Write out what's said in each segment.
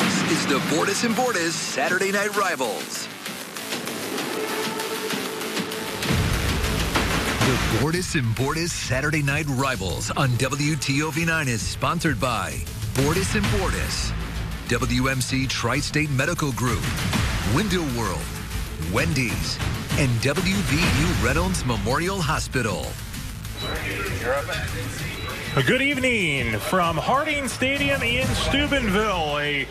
This is the Bordas and Bordas Saturday Night Rivals. The Bordas and Bordas Saturday Night Rivals on WTOV9 is sponsored by Bordas and Bordas, WMC Tri-State Medical Group, Window World, Wendy's, and WVU Reynolds Memorial Hospital. Good evening from Harding Stadium in Steubenville. A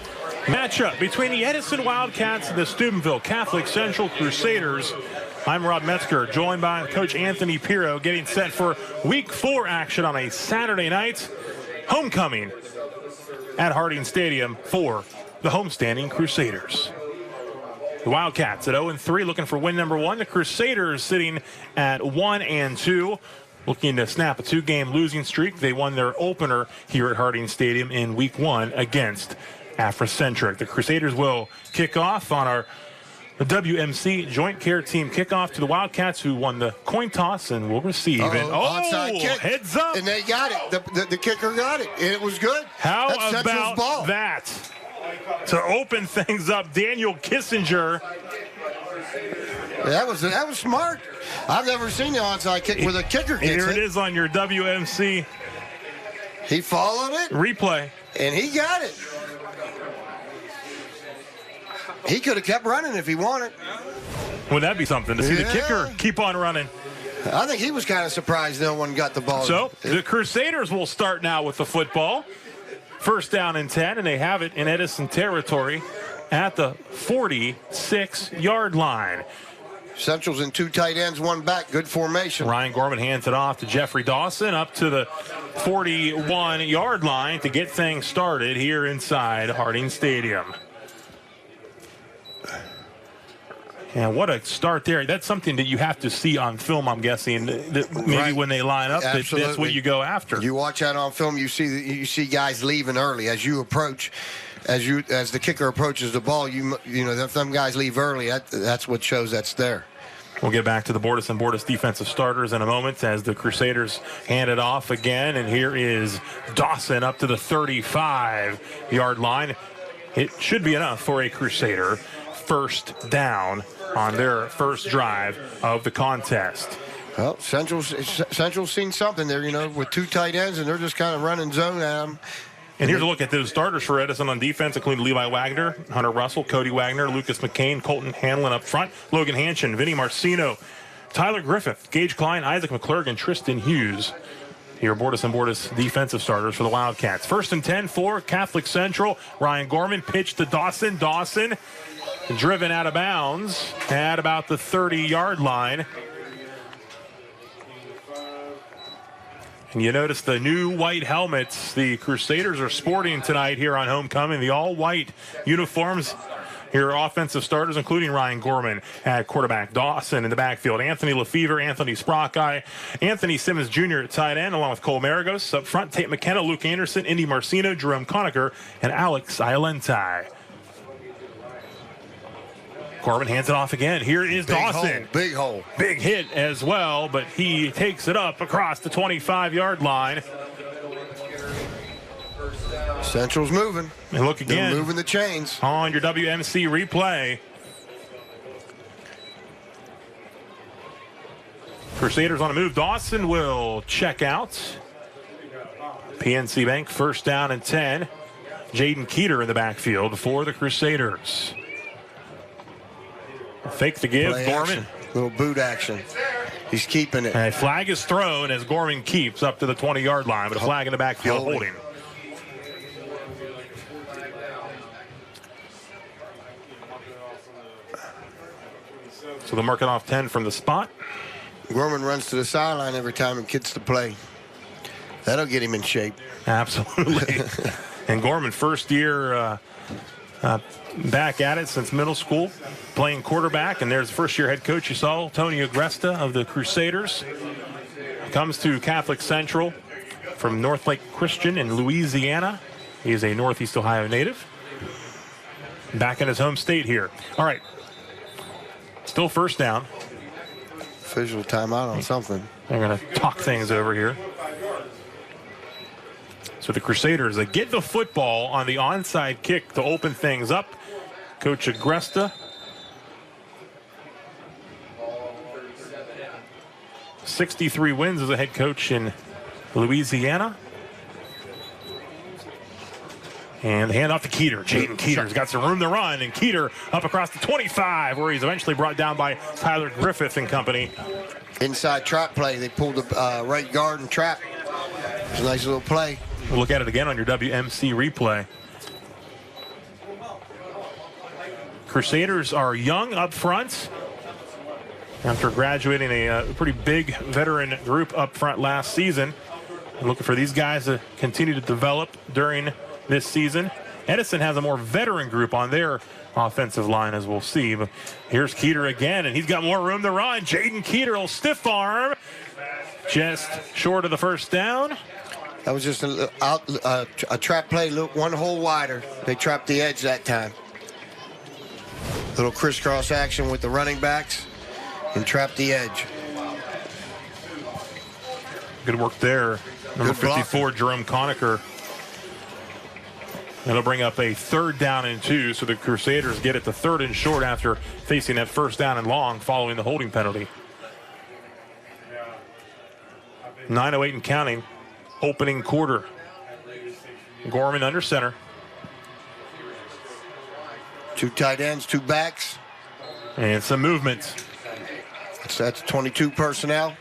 matchup between the Edison Wildcats and the Steubenville Catholic Central Crusaders. I'm Rob Metzger, joined by Coach Anthony Pirro, getting set for Week 4 action on a Saturday night. Homecoming at Harding Stadium for the homestanding Crusaders. The Wildcats at 0-3, looking for win number 1. The Crusaders sitting at 1-2. Looking to snap a 2-game losing streak. They won their opener here at Harding Stadium in Week 1 against Afrocentric. The Crusaders will kick off on our WMC Joint Care Team kickoff to the Wildcats, who won the coin toss and will receive it. Onside kick. Heads up. And they got it. The kicker got it. And it was good. How That's about ball. that? To open things up, Daniel Kissinger. That was smart. I've never seen the onside kick where the kicker gets Here it is on your WMC. He followed it. Replay. And he got it. He could have kept running if he wanted. Wouldn't that be something to see the kicker keep on running? I think he was kind of surprised no one got the ball. So the Crusaders will start now with the football. First down and 10, and they have it in Edison territory at the 46-yard line. Central's in 2 tight ends, 1 back. Good formation. Ryan Gorman hands it off to Jeffrey Dawson up to the 41-yard line to get things started here inside Harding Stadium. And what a start there. That's something that you have to see on film, I'm guessing. That maybe Right. when they line up, that's what you go after. You watch that on film, you see guys leaving early as you approach. As the kicker approaches the ball, you know if them guys leave early, that's what shows that's there. We'll get back to the Bordas and Bordas defensive starters in a moment as the Crusaders hand it off again. And here is Dawson up to the 35-yard line. It should be enough for a Crusader first down on their first drive of the contest. Well, Central's seen something there, with 2 tight ends, and they're just kind of running zone at them. And here's a look at those starters for Edison on defense, including Levi Wagner, Hunter Russell, Cody Wagner, Lucas McCain, Colton Hanlon up front, Logan Hanshin, Vinny Marcino, Tyler Griffith, Gage Klein, Isaac McClurg, and Tristan Hughes. Here, Bordas and Bordas defensive starters for the Wildcats. First and 10 for Catholic Central. Ryan Gorman pitched to Dawson. Dawson driven out of bounds at about the 30-yard line. And you notice the new white helmets the Crusaders are sporting tonight here on homecoming. The all-white uniforms. Here are offensive starters, including Ryan Gorman at quarterback, Dawson in the backfield, Anthony Lefevre, Anthony Sprocki, Anthony Simmons Jr. at tight end, along with Cole Maragos. Up front, Tate McKenna, Luke Anderson, Indy Marcino, Jerome Conacher, and Alex Iolenti. Gorman hands it off again. Here is Dawson. Big hole. Big hit as well, but he takes it up across the 25-yard line. Central's moving. And look again. They're moving the chains. On your WMC replay. Crusaders on a move. Dawson will check out. PNC Bank first down and 10. Jaden Keeter in the backfield for the Crusaders. Fake the give, Play Gorman. action. Little boot action. He's keeping it. And a flag is thrown as Gorman keeps up to the 20-yard line, but a flag in the backfield holding. So they'll mark it off 10 from the spot. Gorman runs to the sideline every time and gets the play. That'll get him in shape. Absolutely. And Gorman, first year back at it since middle school, playing quarterback. And there's the first-year head coach you saw, Tony Agresta of the Crusaders. Comes to Catholic Central from Northlake Christian in Louisiana. He is a Northeast Ohio native. Back in his home state here. All right. Still first down. Official timeout on something. They're going to talk things over here. So the Crusaders, they get the football on the onside kick to open things up. Coach Agresta. 63 wins as a head coach in Louisiana. And the handoff to Keeter. Jaden Keeter's got some room to run, and Keeter up across the 25, where he's eventually brought down by Tyler Griffith and company. Inside trap play. They pulled the right guard and trap. It's a nice little play. We'll look at it again on your WMC replay. Crusaders are young up front after graduating a pretty big veteran group up front last season. I'm looking for these guys to continue to develop during this season. Edison has a more veteran group on their offensive line, as we'll see. But here's Keeter again, and he's got more room to run. Jaden Keeter will stiff arm. Just short of the first down. That was just a trap play, one hole wider. They trapped the edge that time. Little crisscross action with the running backs and trapped the edge. Good work there. Number 54, Jerome Conacher. That'll bring up a 3rd down and 2, so the Crusaders get it to 3rd and short after facing that 1st down and long following the holding penalty. 9:08 and counting. Opening quarter. Gorman under center. 2 tight ends, 2 backs. And some movement. So that's 22 personnel.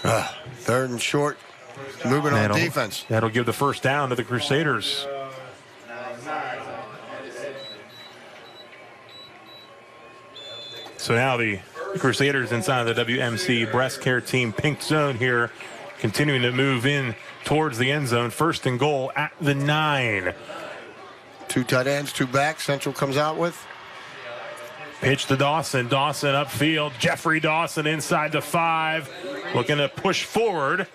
3rd and short. Moving on defense. That'll give the 1st down to the Crusaders. So now the Crusaders inside the WMC breast care team pink zone here, continuing to move in towards the end zone. 1st and goal at the 9. 2 tight ends, 2 backs. Central comes out with. Pitch to Dawson. Dawson upfield. Jeffrey Dawson inside the 5. Looking to push forward.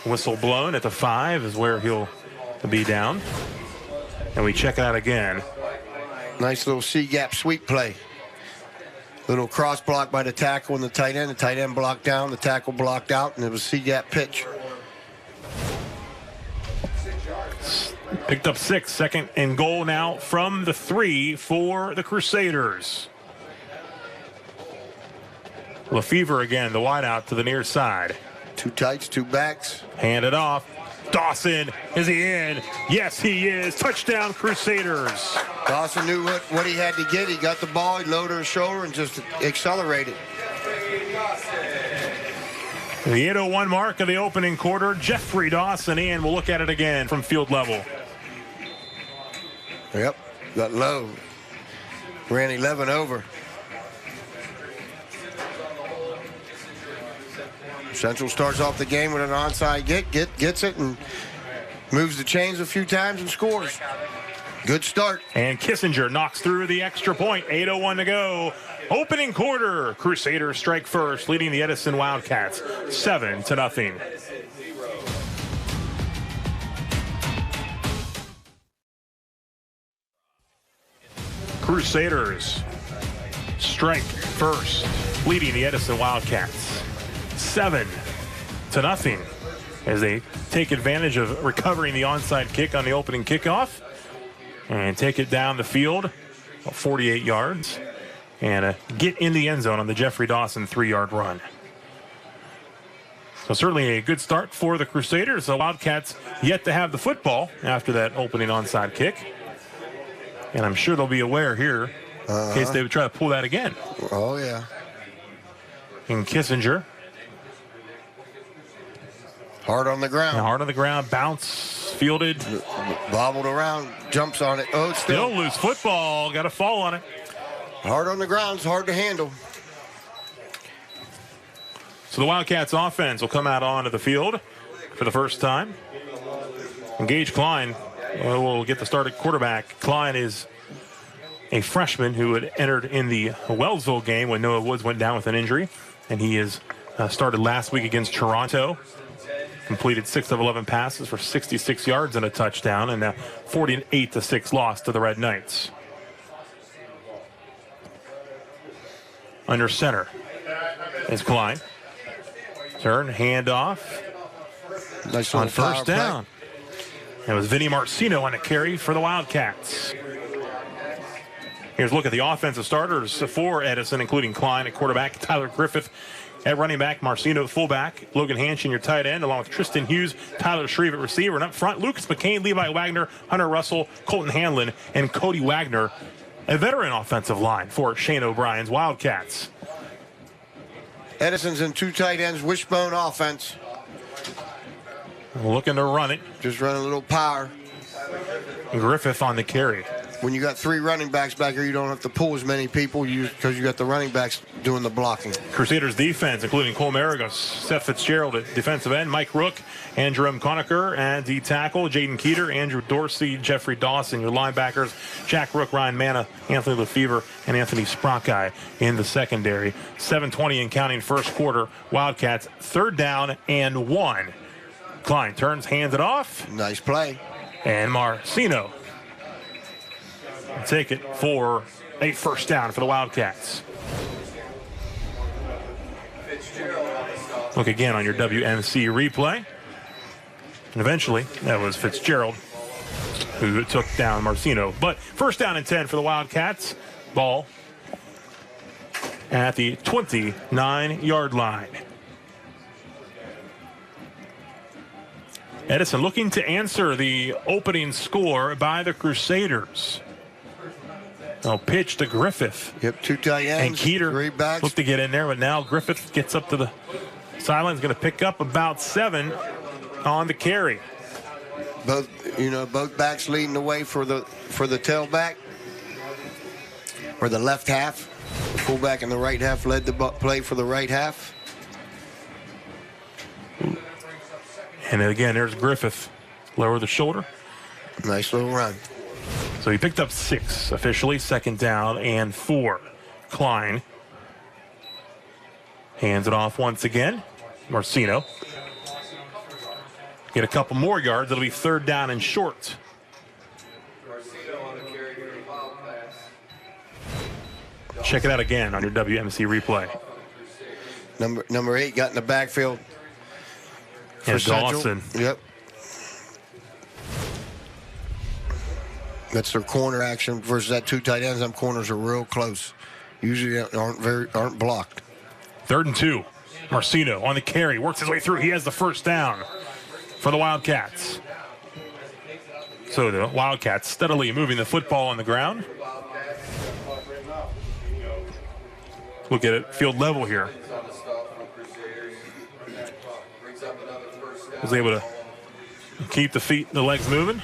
Whistle blown at the 5 is where he'll be down. And we check it out again. Nice little C-gap sweep play. Little cross block by the tackle and the tight end. The tight end blocked down, the tackle blocked out, and it was C-gap pitch. Picked up 6. 2nd and goal now from the 3 for the Crusaders. Lefevre again, the wideout to the near side. 2 tights, 2 backs. Hand it off. Dawson, is he in? Yes, he is. Touchdown, Crusaders. Dawson knew what he had to get. He got the ball, he loaded his shoulder, and just accelerated. The 8:01 mark of the opening quarter. Jeffrey Dawson in. We'll look at it again from field level. Yep, got low. Ran 11 over. Central starts off the game with an onside gets it, and moves the chains a few times and scores. Good start. And Kissinger knocks through the extra point. 8:01 to go. Opening quarter. Crusaders strike first, leading the Edison Wildcats 7-0. Crusaders strike first, leading the Edison Wildcats 7-0 as they take advantage of recovering the onside kick on the opening kickoff and take it down the field, 48 yards, and get in the end zone on the Jeffrey Dawson 3-yard run. So certainly a good start for the Crusaders. The Wildcats yet to have the football after that opening onside kick. And I'm sure they'll be aware here in case they would try to pull that again. Oh, yeah. And Kissinger. Hard on the ground. And hard on the ground. Bounce. Fielded. Bobbled around. Jumps on it. Oh, still loose football. Got a fall on it. Hard on the ground. It's hard to handle. So the Wildcats offense will come out onto the field for the first time. And Gage Klein will get the start at quarterback. Klein is a freshman who had entered in the Wellsville game when Noah Woods went down with an injury. And he is started last week against Toronto. Completed 6 of 11 passes for 66 yards and a touchdown, and a 48-6 loss to the Red Knights. Under center is Klein. Turn, handoff. Nice On little first down. It was Vinny Marcino on the carry for the Wildcats. Here's a look at the offensive starters for Edison, including Klein at quarterback, Tyler Griffith at running back, Marcino at fullback, Logan Hanshin, your tight end, along with Tristan Hughes, Tyler Shreve at receiver, and up front, Lucas McCain, Levi Wagner, Hunter Russell, Colton Hanlon, and Cody Wagner, a veteran offensive line for Shane O'Brien's Wildcats. Edison's in 2 tight ends, wishbone offense. Looking to run it. Just run a little power. Griffith on the carry. When you got 3 running backs back here, you don't have to pull as many people because you got the running backs doing the blocking. Crusaders defense, including Cole Maragos, Seth Fitzgerald at defensive end, Mike Rook, and Jerome Conacher at D tackle, Jaden Keeter, Andrew Dorsey, Jeffrey Dawson, your linebackers, Jack Rook, Ryan Manna, Anthony Lefevre, and Anthony Sprocki in the secondary. 7:20 and counting first quarter. Wildcats 3rd down and 1. Klein turns, hands it off. Nice play. And Marcino take it for a first down for the Wildcats. Look again on your WMC replay. And eventually, that was Fitzgerald who took down Marcino. But first down and 10 for the Wildcats. Ball at the 29-yard line. Edison looking to answer the opening score by the Crusaders. Now pitch to Griffith. Yep, 2 tight ends. And Keeter 3 backs. looked to get in there, but now Griffith gets up to the sideline. Is going to pick up about 7 on the carry. Both backs leading the way for the tailback, or the left half. The fullback in the right half led the play for the right half. And again, there's Griffith. Lower the shoulder. Nice little run. So he picked up 6 officially. 2nd down and 4. Klein hands it off once again. Marcino. Get a couple more yards. It'll be 3rd down and short. Check it out again on your WMC replay. Number 8 got in the backfield. And Dawson. Yep. That's their corner action versus that 2 tight ends. Them corners are real close. Usually aren't blocked. 3rd and 2. Marcino on the carry. Works his way through. He has the first down for the Wildcats. So the Wildcats steadily moving the football on the ground. Look at it. Field level here. Was able to keep the legs moving.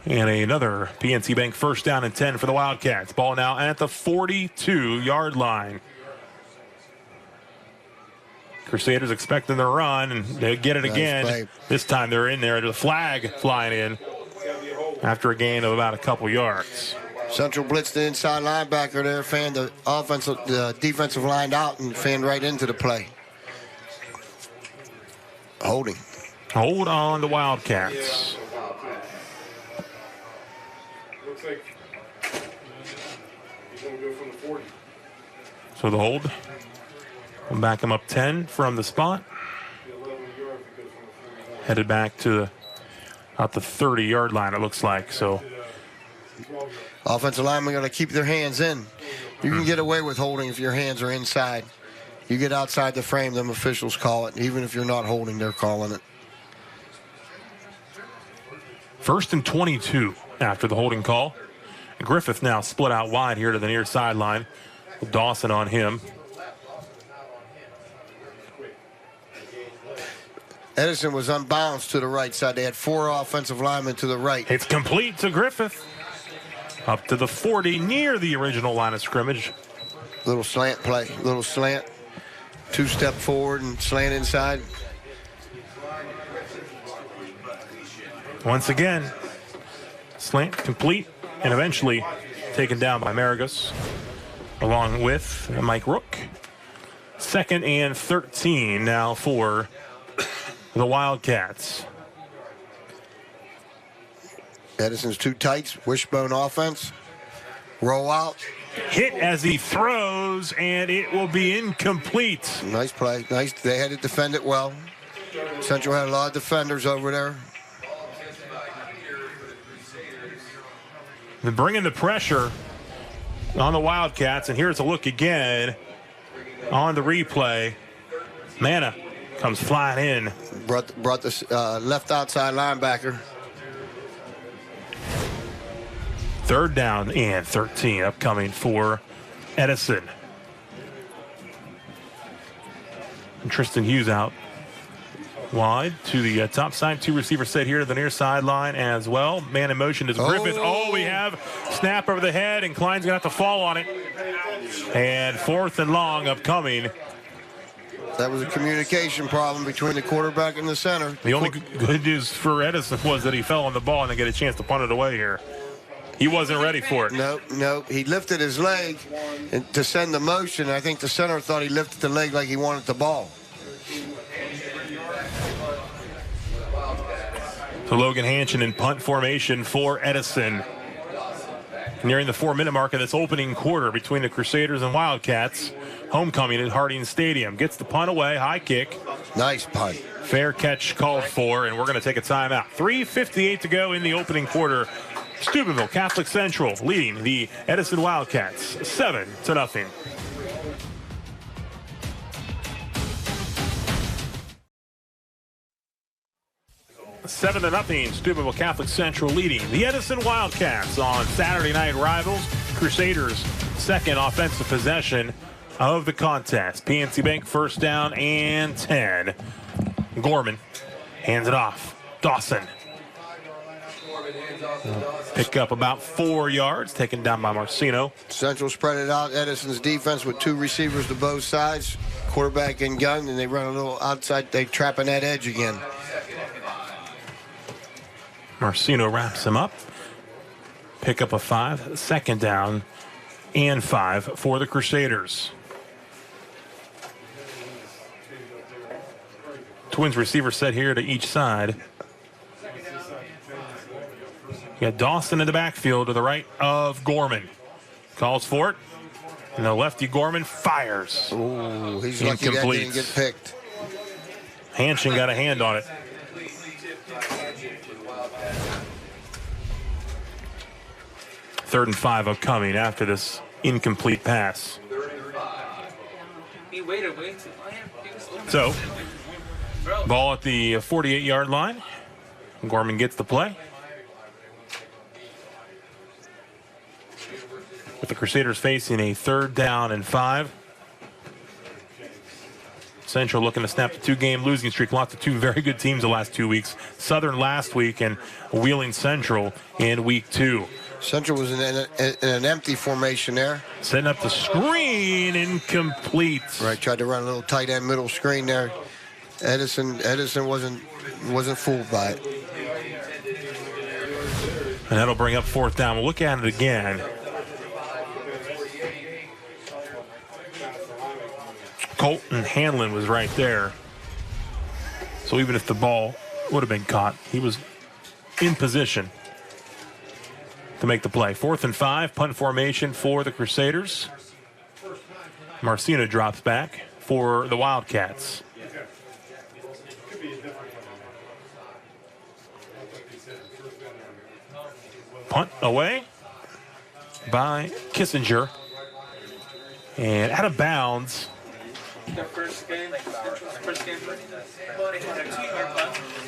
And another PNC Bank first down and 10 for the Wildcats. Ball now at the 42-yard line. Crusaders expecting the run, and they get it again. Play. This time they're in there. The flag flying in after a gain of about a couple yards. Central blitzed the inside linebacker there, fanned the defensive line out, and fanned right into the play. Holding. Hold on the Wildcats. Looks like he's going to go from the 40. So the hold. We'll back him up 10 from the spot. Headed back to about the 30-yard line, it looks like. So Offensive linemen got to keep their hands in. You can get away with holding if your hands are inside. You get outside the frame, them officials call it. Even if you're not holding, they're calling it. 1st and 22 after the holding call. Griffith now split out wide here to the near sideline. Dawson on him. Edison was unbalanced to the right side. They had 4 offensive linemen to the right. It's complete to Griffith. Up to the 40, near the original line of scrimmage. Little slant play, little slant. 2-step forward and slant inside. Once again, slant complete and eventually taken down by Maragos along with Mike Rook. 2nd and 13 now for the Wildcats. Edison's 2 tights, wishbone offense. Roll out, hit as he throws, and it will be incomplete. Nice play. Nice. They had to defend it well. Central had a lot of defenders over there. They're bringing the pressure on the Wildcats, and here's a look again on the replay. Manna comes flying in. Brought the left outside linebacker. 3rd down and 13 upcoming for Edison. And Tristan Hughes out wide to the top side. 2 receivers set here to the near sideline as well. Man in motion is Griffith. Oh, we have snap over the head, and Klein's going to have to fall on it. And 4th and long upcoming. That was a communication problem between the quarterback and the center. The only good news for Edison was that he fell on the ball and they get a chance to punt it away here. He wasn't ready for it. No. He lifted his leg to send the motion. I think the center thought he lifted the leg like he wanted the ball. So Logan Hanchin in punt formation for Edison. Nearing the 4-minute mark of this opening quarter between the Crusaders and Wildcats. Homecoming at Harding Stadium. Gets the punt away, high kick. Nice punt. Fair catch called for, and we're going to take a timeout. 3:58 to go in the opening quarter. Steubenville Catholic Central leading the Edison Wildcats 7-0. Seven to nothing. Steubenville Catholic Central leading the Edison Wildcats on Saturday Night Rivals. Crusaders' second offensive possession of the contest. PNC Bank 1st down and 10. Gorman hands it off. Dawson. Pick up about 4 yards, taken down by Marcino. Central spread it out. Edison's defense with 2 receivers to both sides. Quarterback and gun, and they run a little outside. They trapping that edge again. Marcino wraps him up. Pick up a 5. 2nd down and 5 for the Crusaders. Twins receiver set here to each side. You got Dawson in the backfield to the right of Gorman. Calls for it. And the lefty Gorman fires. Ooh, he's lucky that didn't get picked. Hanchin got a hand on it. Third and 5 upcoming after this incomplete pass. So, ball at the 48-yard line. Gorman gets the play. With the Crusaders facing a 3rd down and 5. Central looking to snap the 2-game losing streak. Lots of 2 very good teams the last 2 weeks. Southern last week and Wheeling Central in week 2. Central was in an empty formation there. Setting up the screen, incomplete. Right, tried to run a little tight end middle screen there. Edison wasn't fooled by it. And that'll bring up 4th down. We'll look at it again. Colton Hanlon was right there. So even if the ball would have been caught, he was in position to make the play. 4th and 5, punt formation for the Crusaders. Marcino drops back for the Wildcats. Punt away by Kissinger. And out of bounds.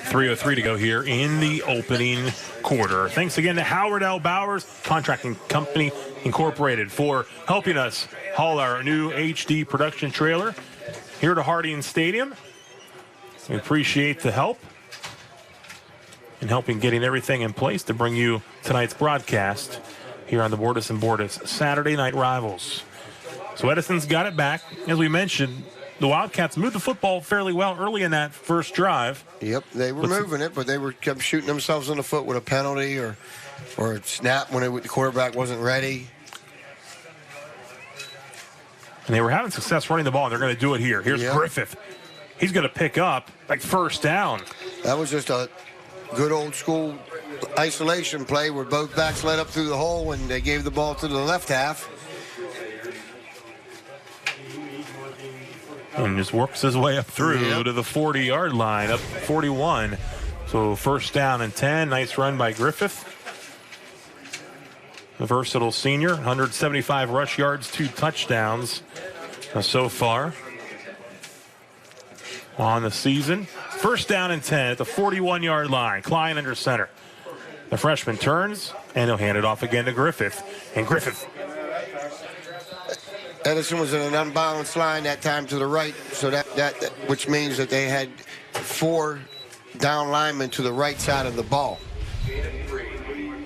3:03 to go here in the opening quarter. Thanks again to Howard L. Bowers Contracting Company Incorporated for helping us haul our new HD production trailer here to Harding Stadium. We appreciate the help in helping getting everything in place to bring you tonight's broadcast here on the Bordas & Bordas Saturday Night Rivals. So Edison's got it back. As we mentioned, the Wildcats moved the football fairly well early in that first drive. Yep, they were moving it, but they kept shooting themselves in the foot with a penalty or a snap when the quarterback wasn't ready. And they were having success running the ball, and they're going to do it here. Here's Griffith. He's going to pick up, 1st down. That was just a good old school isolation play where both backs led up through the hole, and they gave the ball to the left half. And just works his way up through to the 40-yard line, up 41. So first down and 10. Nice run by Griffith. The versatile senior, 175 rush yards, 2 touchdowns so far on the season. First down and 10 at the 41-yard line. Klein under center. The freshman turns, and he'll hand it off again to Griffith. And Griffith. Edison was in an unbalanced line that time to the right, so that which means that they had 4 down linemen to the right side of the ball.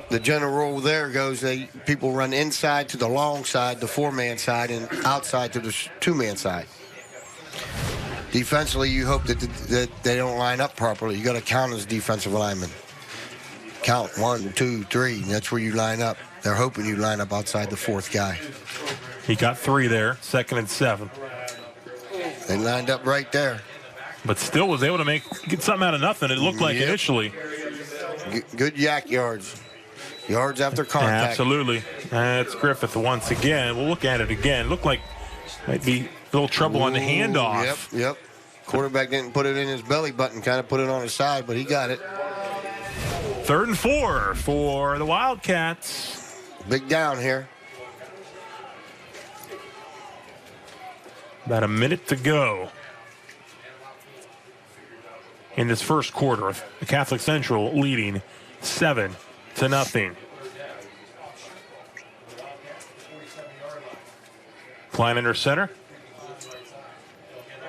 The general rule there goes people run inside to the long side, the 4-man side, and outside to the 2-man side. Defensively, you hope that they don't line up properly. You got to count as defensive linemen. Count 1, 2, 3. That's where you line up. They're hoping you line up outside the 4th guy. He got 3 there, 2nd and 7. They lined up right there. But still was able to get something out of nothing, it looked like initially. Good yak yards. Yards after contact. Absolutely. That's Griffith once again. We'll look at it again. Looked like might be a little trouble on the handoff. Yep. Quarterback didn't put it in his belly button, kind of put it on his side, but he got it. 3rd and 4 for the Wildcats. Big down here. About a minute to go in this first quarter. Catholic Central leading 7-0. Klein under center.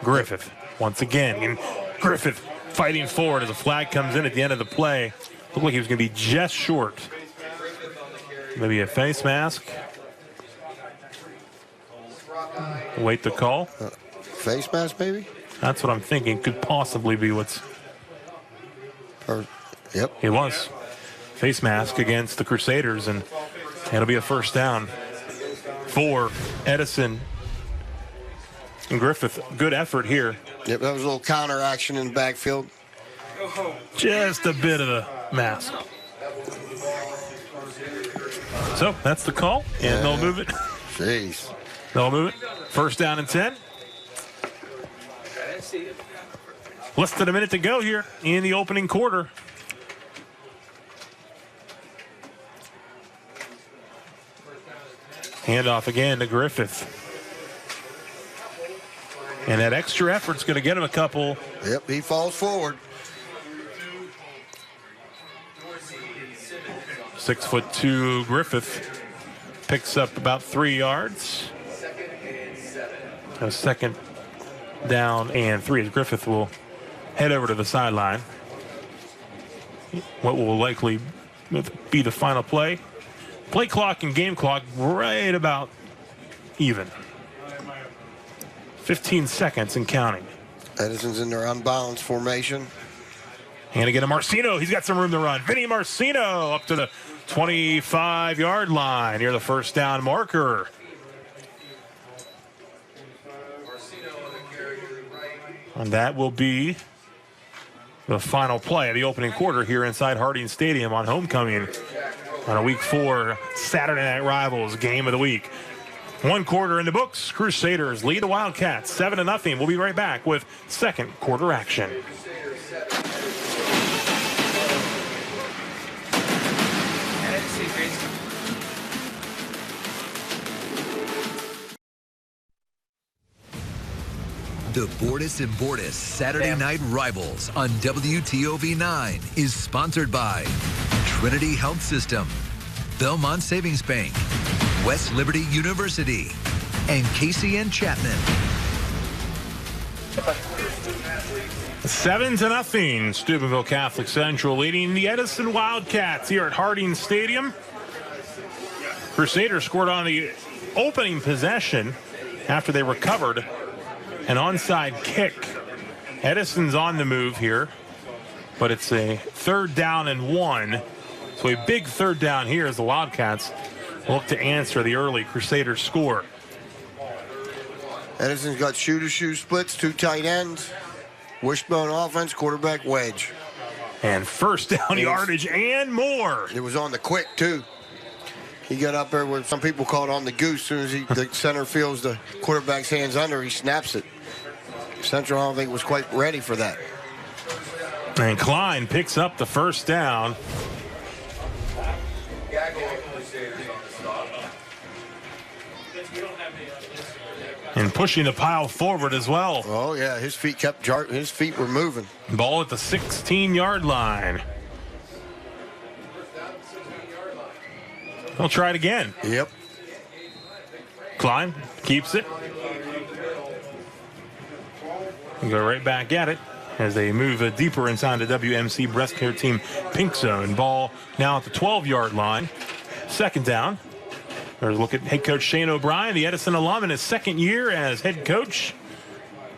Griffith once again. And Griffith fighting forward as a flag comes in at the end of the play. Looked like he was going to be just short. Maybe a face mask. Wait the call. Face mask, maybe? That's what I'm thinking. Could possibly be what's... Yep. It was. Face mask against the Crusaders, and it'll be a first down for Edison and Griffith. Good effort here. Yep, that was a little counter action in the backfield. Just a bit of a mask. So that's the call, and they'll move it. Jeez. They'll move it. First down and 10. Less than a minute to go here in the opening quarter. Handoff again to Griffith. And that extra effort's going to get him a couple. Yep, he falls forward. 6'2" Griffith picks up about 3 yards. A second down and 3 as Griffith will head over to the sideline. What will likely be the final play. Play clock and game clock right about even. 15 seconds and counting. Edison's in their unbalanced formation. And again to Marcino. He's got some room to run. Vinny Marcino up to the 25-yard line near the first down marker. And that will be the final play of the opening quarter here inside Harding Stadium on homecoming on a Week 4 Saturday Night Rivals game of the week. 1 quarter in the books. Crusaders lead the Wildcats 7-0. We'll be right back with second quarter action. The Bordas and Bordas Saturday Night Rivals on WTOV9 is sponsored by Trinity Health System, Belmont Savings Bank, West Liberty University, and Casey and Chapman. 7-0. Steubenville Catholic Central leading the Edison Wildcats here at Harding Stadium. Crusaders scored on the opening possession after they recovered an onside kick. Edison's on the move here, but it's a 3rd down and 1. So a big 3rd down here as the Wildcats look to answer the early Crusaders score. Edison's got shoe-to-shoe splits, 2 tight ends, wishbone offense, quarterback wedge. And first down yardage and more. It was on the quick, too. He got up there where some people call it on the goose. As soon as the center feels the quarterback's hands under, he snaps it. Central, I don't think, was quite ready for that. And Klein picks up the first down. And pushing the pile forward as well. Oh, yeah, his feet were moving. Ball at the 16-yard line. We'll try it again. Yep. Klein keeps it. Go right back at it as they move deeper inside the WMC Breast Care Team pink zone. Ball now at the 12-yard line. Second down. There's a look at head coach Shane O'Brien, the Edison alum in his second year as head coach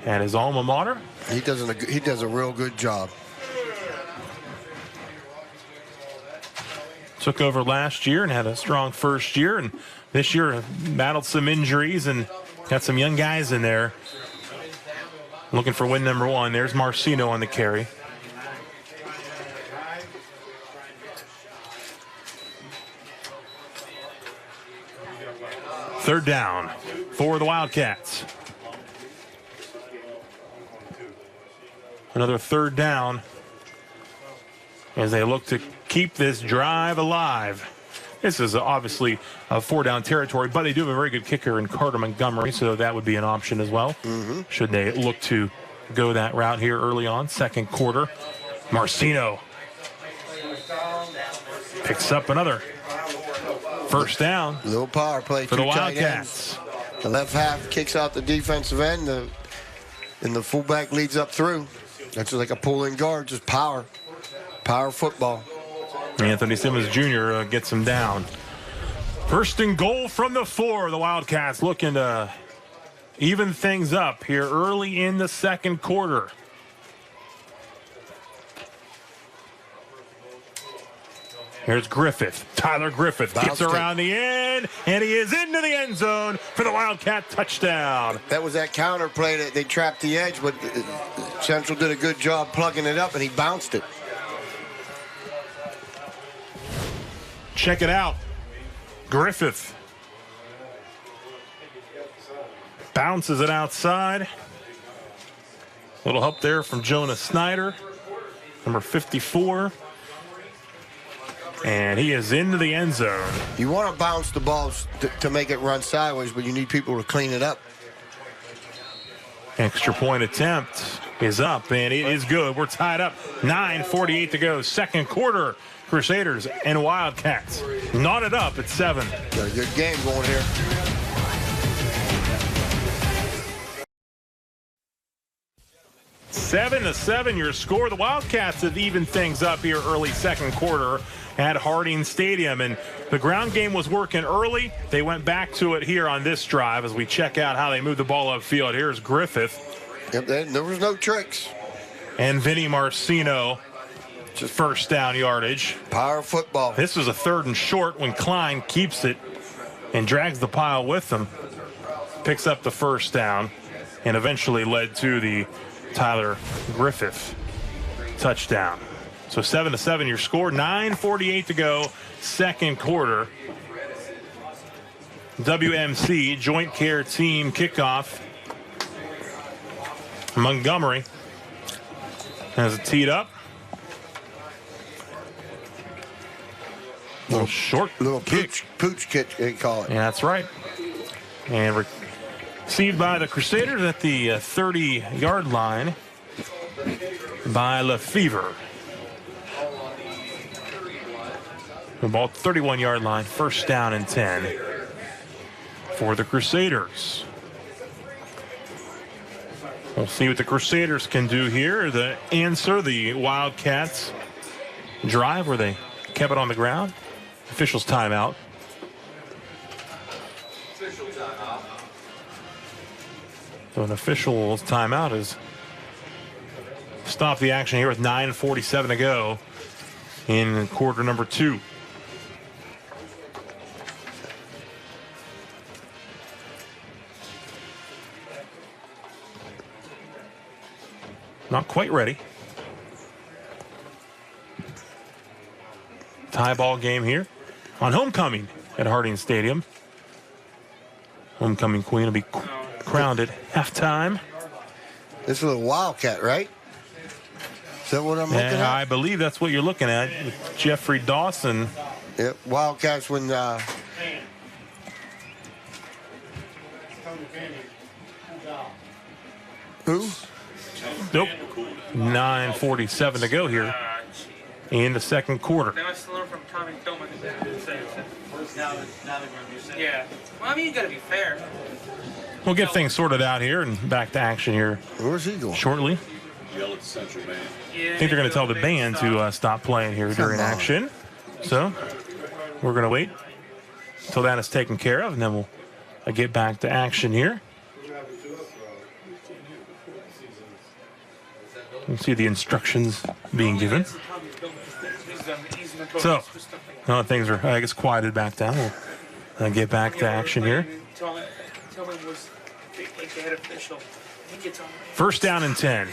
at his alma mater. He does a real good job. Took over last year and had a strong first year, and this year battled some injuries and got some young guys in there. Looking for win number 1. There's Marcino on the carry. Third down for the Wildcats. Another third down as they look to keep this drive alive. This is obviously a 4-down territory, but they do have a very good kicker in Carter Montgomery, so that would be an option as well. Should they look to go that route here early on, second quarter. Marcino picks up another first down. Little power play for the Wildcats. The left half kicks out the defensive end, and the fullback leads up through. That's like a pulling guard, just power. Power football. Anthony Simmons Jr. Gets him down. First and goal from the 4. The Wildcats looking to even things up here early in the second quarter. Here's Griffith. Tyler Griffith gets around the end, and he is into the end zone for the Wildcat touchdown. That was that counter play that they trapped the edge, but Central did a good job plugging it up, and he bounced it. Check it out. Griffith bounces it outside. Little help there from Jonah Snyder, number 54. And he is into the end zone. You want to bounce the balls to make it run sideways, but you need people to clean it up. Extra point attempt is up, and it is good. We're tied up. 9:48 to go. Second quarter. Crusaders and Wildcats knotted up at 7. Got a good game going here. Seven to 7 your score. The Wildcats have evened things up here early second quarter at Harding Stadium, and the ground game was working early. They went back to it here on this drive as we check out how they move the ball upfield. Here's Griffith. Yep, there was no tricks. And Vinny Marcino. Just first down yardage. Power football. This was a 3rd and short when Klein keeps it and drags the pile with him. Picks up the first down and eventually led to the Tyler Griffith touchdown. So 7 to 7 your score. 9:48 to go. Second quarter. WMC Joint Care Team kickoff. Montgomery has it teed up. Little pooch kick, they call it. Yeah, that's right. And received by the Crusaders at the 30-yard line by Lefevre. The ball 31-yard line, first down and 10 for the Crusaders. We'll see what the Crusaders can do here. The answer, the Wildcats drive where they kept it on the ground. Officials timeout. So an official's timeout is stop the action here with 9:47 to go in quarter number 2. Not quite ready. Tie ball game here on homecoming at Harding Stadium. Homecoming queen will be crowned at halftime. This is a little Wildcat, right? Is that what I'm looking at? I believe that's what you're looking at. Jeffrey Dawson. Yep, Wildcats when who? Nope. 9:47 to go here in the second quarter. They must learn from Tommy Tillman. Yeah. Well, I mean, you got to be fair. We'll get things sorted out here and back to action here Where's he going? shortly. Yell at the central band. I think they're going to tell the band to stop playing here during action. So we're going to wait until that is taken care of, and then we'll get back to action here. You can see the instructions being given. So now that things are, I guess, quieted back down, we'll get back to action here. First down and 10.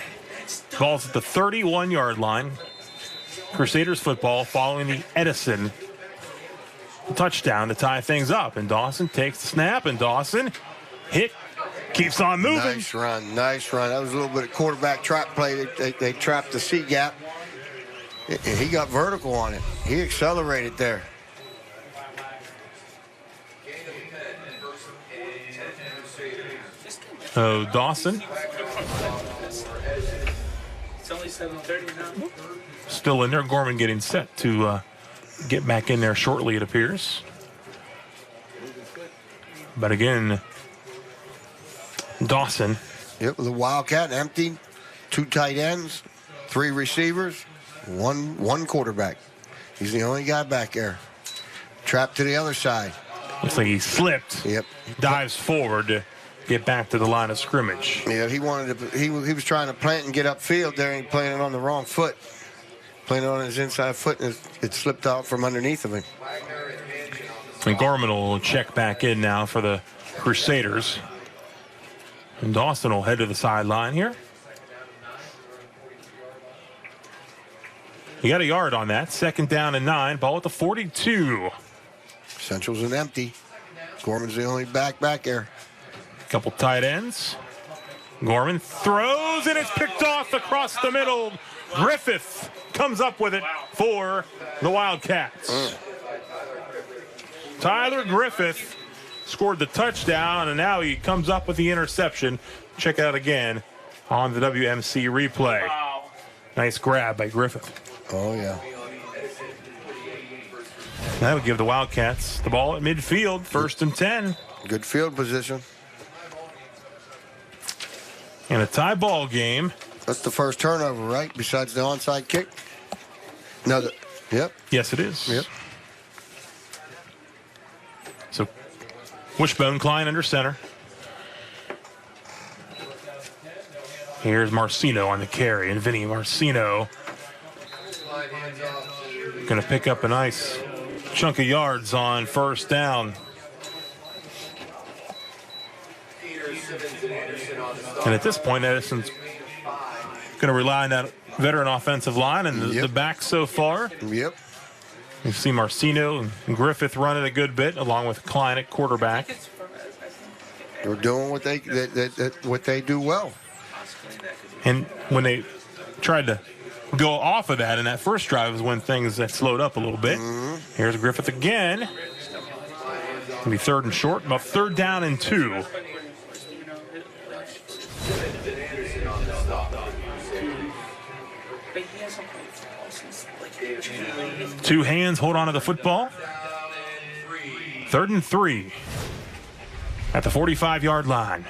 Ball's at the 31-yard line. Crusaders football following the Edison touchdown to tie things up. And Dawson takes the snap, and Dawson keeps on moving. Nice run, nice run. That was a little bit of quarterback trap play. They trapped the C gap. And he got vertical on it. He accelerated there. So Dawson. It's only 7:30 now. Still in there. Gorman getting set to get back in there shortly, it appears. But again, Dawson. Yep, with a Wildcat, empty, 2 tight ends, 3 receivers, one quarterback. He's the only guy back there. Trapped to the other side. Looks like he slipped. Yep. Dives forward to get back to the line of scrimmage. Yeah, he wanted to. He was trying to plant and get upfield there, and he planted on the wrong foot. Planted on his inside foot, and it slipped out from underneath of him. And Gorman will check back in now for the Crusaders. And Dawson will head to the sideline here. He got a yard on that. Second down and 9. Ball at the 42. Central's an empty. Gorman's the only back there. Couple tight ends. Gorman throws, and it's picked off across the middle. Griffith comes up with it for the Wildcats. Tyler Griffith scored the touchdown, and now he comes up with the interception. Check it out again on the WMC replay. Wow. Nice grab by Griffith. Oh, yeah. That would give the Wildcats the ball at midfield, 1st and 10. Good field position. In a tie ball game. That's the first turnover, right? Besides the onside kick? No, yep. Yes, it is. Yep. So, Wishbone Klein under center. Here's Marcino on the carry, and Vinny Marcino going to pick up a nice chunk of yards on first down. And at this point, Edison's going to rely on that veteran offensive line and the back so far. Yep. You see Marcino and Griffith running a good bit, along with Klein at quarterback. They're doing what they do well. And when they tried to go off of that in that first drive was when things that slowed up a little bit. Here's Griffith again. It'll be 3rd and short, about 3rd down and 2. Two hands hold on to the football. 3rd and 3 at the 45-yard line.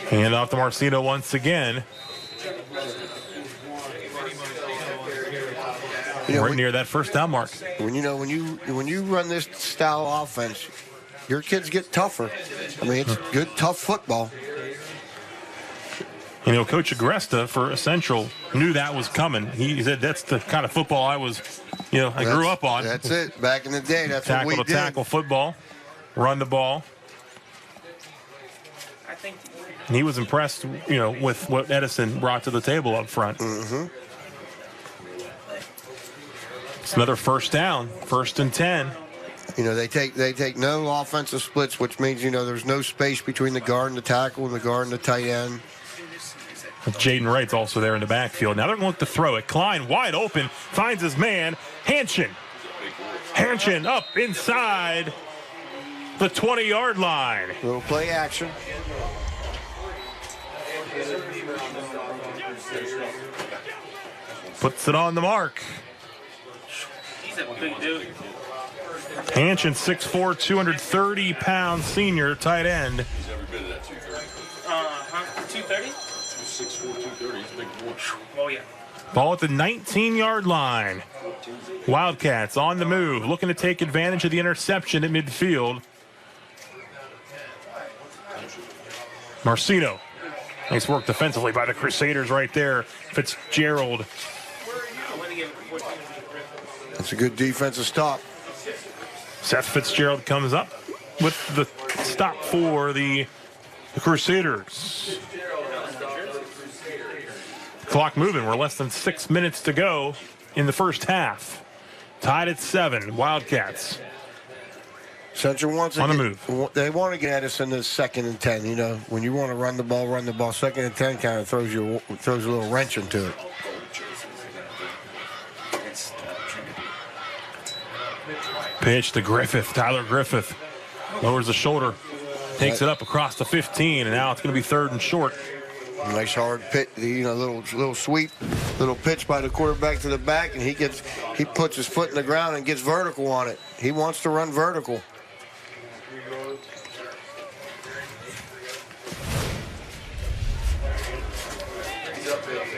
Hand off to Marcino once again. Right near that first down mark. When you run this style of offense, your kids get tougher. I mean, it's good, tough football. You know, Coach Agresta for Central knew that was coming. He said that's the kind of football I grew up on. That's it. Back in the day, that's tackle what we to did. Tackle football, run the ball. And he was impressed, with what Edison brought to the table up front. It's another first down, 1st and 10. You know, they take no offensive splits, which means, you know, there's no space between the guard and the tackle and the guard and the tight end. Jaden Wright's also there in the backfield. Now they're going to look to throw it. Klein wide open, finds his man. Hanchin up inside the 20-yard line. Little play action. Puts it on the mark. He's a big dude. Hanchin, 6'4", 230-pound senior tight end. He's every bit of that 230. 230? 6'4", 230. He's a big boy. Oh, yeah. Ball at the 19-yard line. Wildcats on the move, looking to take advantage of the interception at midfield. Marcino. Nice work defensively by the Crusaders right there. Fitzgerald. That's a good defensive stop. Seth Fitzgerald comes up with the stop for the Crusaders. Clock moving. We're less than 6 minutes to go in the first half. Tied at 7. Wildcats. Central wants to on the move. They want to get Edison to 2nd and 10. You know, when you want to run the ball. 2nd and 10 kind of throws a little wrench into it. Pitch to Griffith. Tyler Griffith lowers the shoulder, takes it up across the 15, and now it's going to be 3rd and short. Nice hard pitch, you know, little sweep, little pitch by the quarterback to the back, and he puts his foot in the ground and gets vertical on it. He wants to run vertical.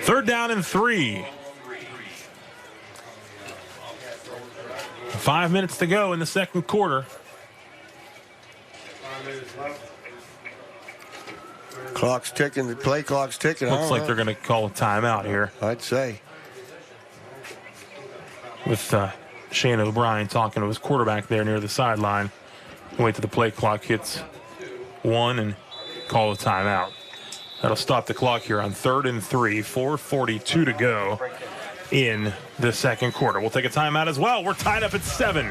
Third down and 3. 5 minutes to go in the second quarter. Clock's ticking. The play clock's ticking. Looks like they're going to call a timeout here. I'd say. With Shane O'Brien talking to his quarterback there near the sideline. Wait till the play clock hits 1 and call a timeout. That'll stop the clock here on 3rd and 3. 4:42 to go in the second quarter. We'll take a timeout as well. We're tied up at 7.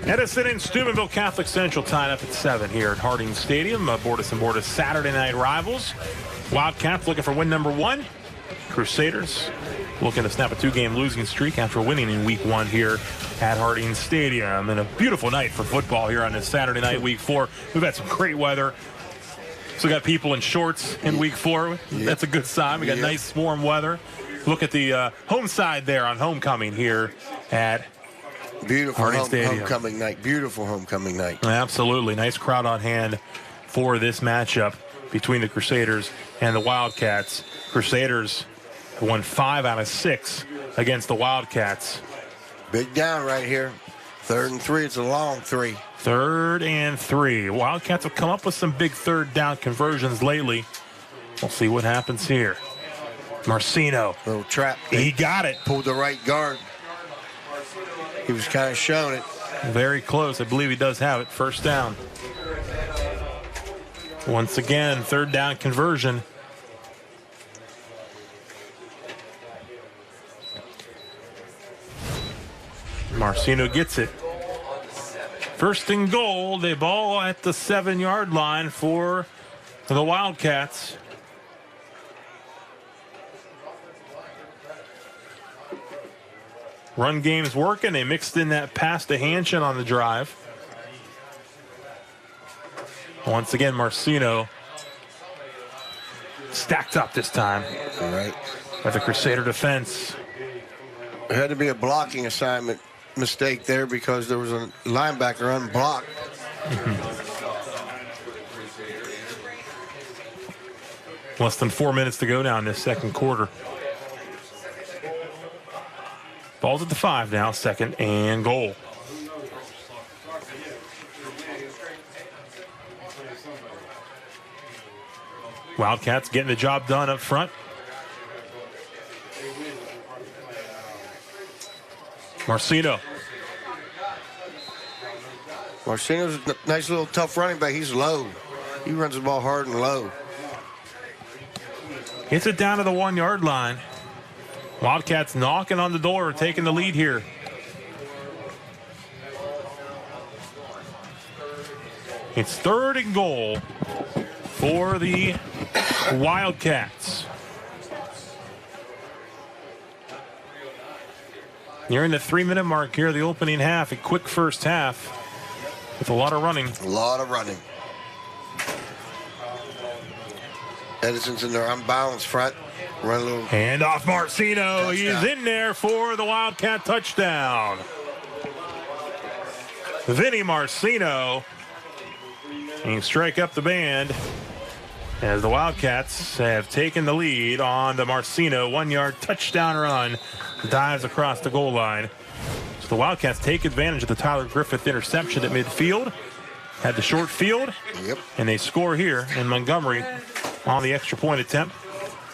Edison and Steubenville Catholic Central tied up at 7 here at Harding Stadium. Bordas and Bordas Saturday night rivals. Wildcats looking for win number 1. Crusaders looking to snap a 2-game losing streak after winning in week 1 here at Harding Stadium. And a beautiful night for football here on this Saturday night, week 4. We've had some great weather. Still got people in shorts in week 4. That's a good sign. We got nice warm weather. Look at the home side there on homecoming here at beautiful Stadium. Homecoming night. Beautiful homecoming night. Absolutely. Nice crowd on hand for this matchup between the Crusaders and the Wildcats. Crusaders won 5 out of 6 against the Wildcats. Big down right here. 3rd and 3. It's a long 3. 3rd and 3. Wildcats have come up with some big 3rd down conversions lately. We'll see what happens here. Marcino. Little trap. He got it. Pulled the right guard. He was kind of showing it. Very close. I believe he does have it. First down. Once again, 3rd down conversion. Marcino gets it. 1st and goal. They ball at the 7-yard line for the Wildcats. Run game's working. They mixed in that pass to Hanchin on the drive. Once again, Marcino stacked up this time. All right. By the Crusader defense. There had to be a blocking assignment mistake there because there was a linebacker unblocked. Less than 4 minutes to go now in this second quarter. Ball's at the 5 now, 2nd and goal. Wildcats getting the job done up front. Marcino's a nice little tough running back. He's low. He runs the ball hard and low. Gets it down to the 1 yard line. Wildcats knocking on the door, taking the lead here. It's 3rd and goal for the Wildcats. Nearing the 3-minute mark here, the opening half. A quick first half with a lot of running. A lot of running. Edison's in their unbalanced front. Run a little. Hand off Marcino. Touchdown. He's in there for the Wildcat touchdown. Vinny Marcino. And strike up the band as the Wildcats have taken the lead on the Marcino 1-yard touchdown run. Dives across the goal line. So the Wildcats take advantage of the Tyler Griffith interception at midfield. Had the short field. Yep. And they score here in Montgomery on the extra point attempt.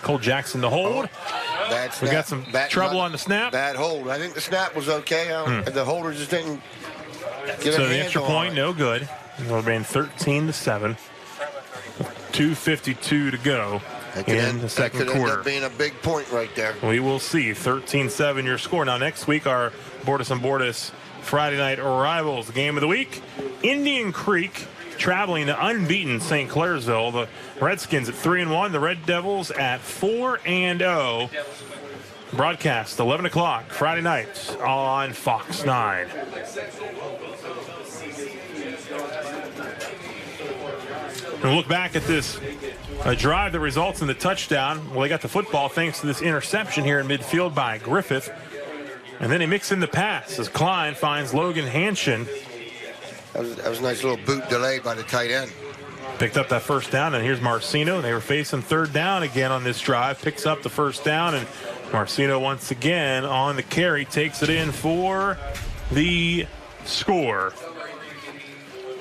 Cole Jackson to hold. Bad snap. We got some trouble on the snap. Bad hold. I think the snap was okay. The holder just didn't get So a the handle extra on point, it. no good. It'll be 13-7. 2:52 to go in the second that could quarter. end up being a big point right there. We will see. 13-7 your score. Now next week our Bordas and Bordas Friday night rivals. Game of the week. Indian Creek traveling to unbeaten St. Clairsville. The Redskins at 3-1. The Red Devils at 4-0. Broadcast 11 o'clock Friday night on Fox 9. We'll look back at this drive that results in the touchdown. Well, they got the football thanks to this interception here in midfield by Griffith. And then they mix in the pass as Klein finds Logan Hanshin. That was a nice little boot delay by the tight end. Picked up that first down, and here's Marcino. They were facing 3rd down again on this drive. Picks up the first down, and Marcino once again on the carry. Takes it in for the score.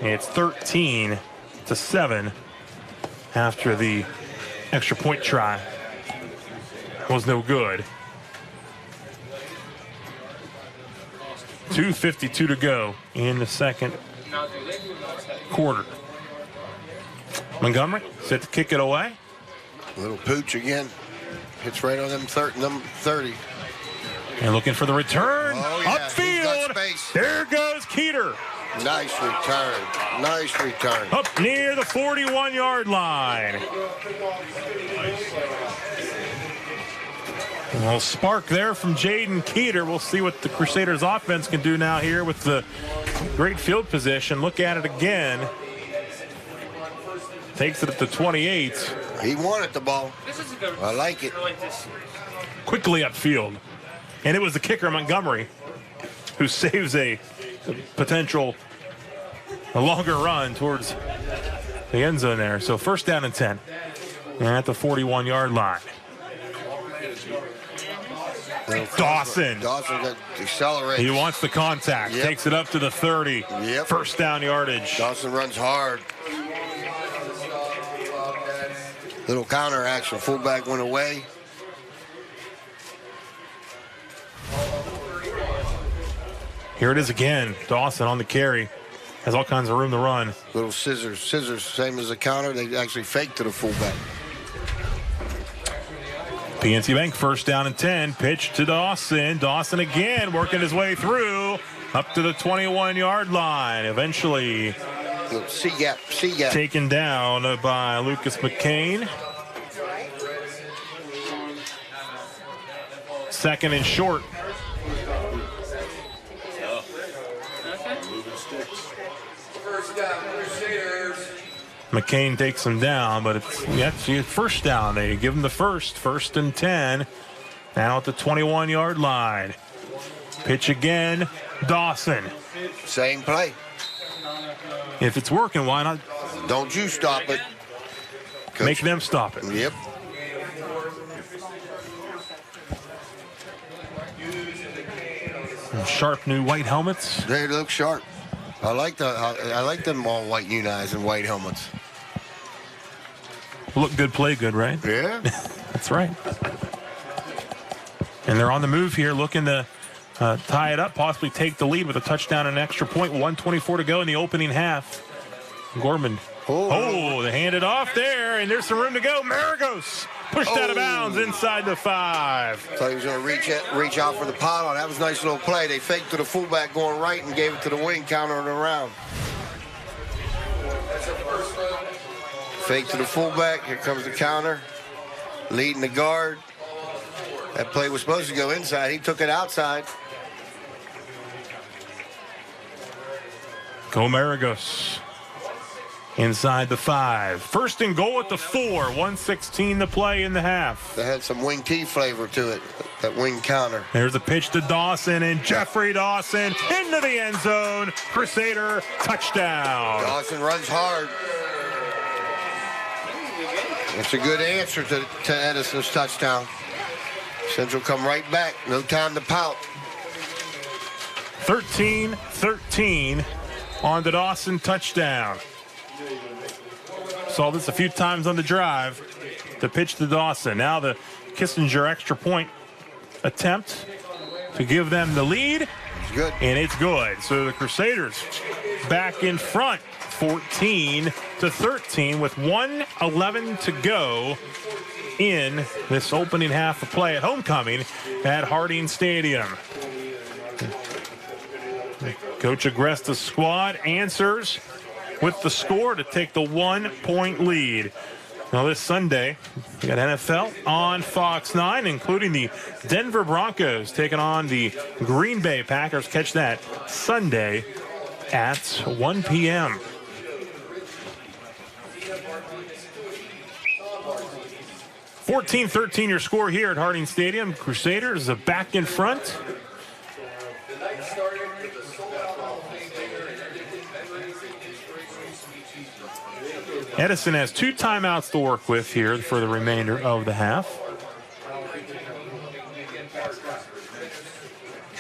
It's 13-7 after the extra point try. Was no good. 2:52 to go in the second quarter. Montgomery set to kick it away. A little pooch again. Hits right on them 30. And looking for the return. Oh, yeah. He's got Upfield. space. There goes Keeter. Nice return. Nice return. Up near the 41-yard line. A little spark there from Jaden Keeter. We'll see what the Crusaders offense can do now here with the great field position. Look at it again. Takes it at the 28. He wanted the ball. I like it. Quickly upfield. And it was the kicker, Montgomery, who saves a potential longer run towards the end zone there. So 1st down and 10. And at the 41-yard line. Dawson Dawson accelerates. He wants the contact. Yep. Takes it up to the 30. Yep. 1st down yardage. Dawson runs hard. Little counter action. Fullback went away. Here it is again. Dawson on the carry. Has all kinds of room to run. Little scissors. Scissors, same as the counter. They actually fake to the fullback. PNC Bank 1st down and 10. Pitch to Dawson. Dawson again working his way through up to the 21-yard line. Eventually C-gap. taken down by Lucas McCain. 2nd and short. McCain takes him down, but it's 1st down. They give him the 1st and 10. Now at the 21-yard line. Pitch again. Dawson. Same play. If it's working, why not Don't you stop it. Coach. make them stop it? Yep. Sharp new white helmets. They look sharp. I like them all white Unis and white helmets. Look good, play good, right? Yeah. That's right. And they're on the move here, looking to tie it up, possibly take the lead with a touchdown and an extra point. 1:24 to go in the opening half. Gorman. Oh, they hand it off there, and there's some room to go. Maragos pushed out of bounds inside the 5. Thought he was going to reach out for the pylon. That was a nice little play. They faked to the fullback going right and gave it to the wing, countering it around. Fake to the fullback. Here comes the counter. Leading the guard. That play was supposed to go inside. He took it outside. Comaragos inside the 5. First and goal at the 4. 1:16 to play in the half. That had some wing T flavor to it, that wing counter. There's a pitch to Dawson, and Jeffrey Dawson into the end zone. Crusader touchdown. Dawson runs hard. It's a good answer to Edison's touchdown. Central come right back. No time to pout. 13-13 on the Dawson touchdown. Saw this a few times on the drive. The pitch to Dawson. Now the Kissinger extra point attempt to give them the lead. It's good. And it's good. So the Crusaders back in front, 14-13 with 1:11 to go in this opening half of play at homecoming at Harding Stadium. Coach Agresta's squad answers with the score to take the 1-point lead. Now this Sunday, we got NFL on Fox 9, including the Denver Broncos taking on the Green Bay Packers. Catch that Sunday at 1 p.m. (14-13) your score here at Harding Stadium. Crusaders are back in front. Edison has 2 timeouts to work with here for the remainder of the half.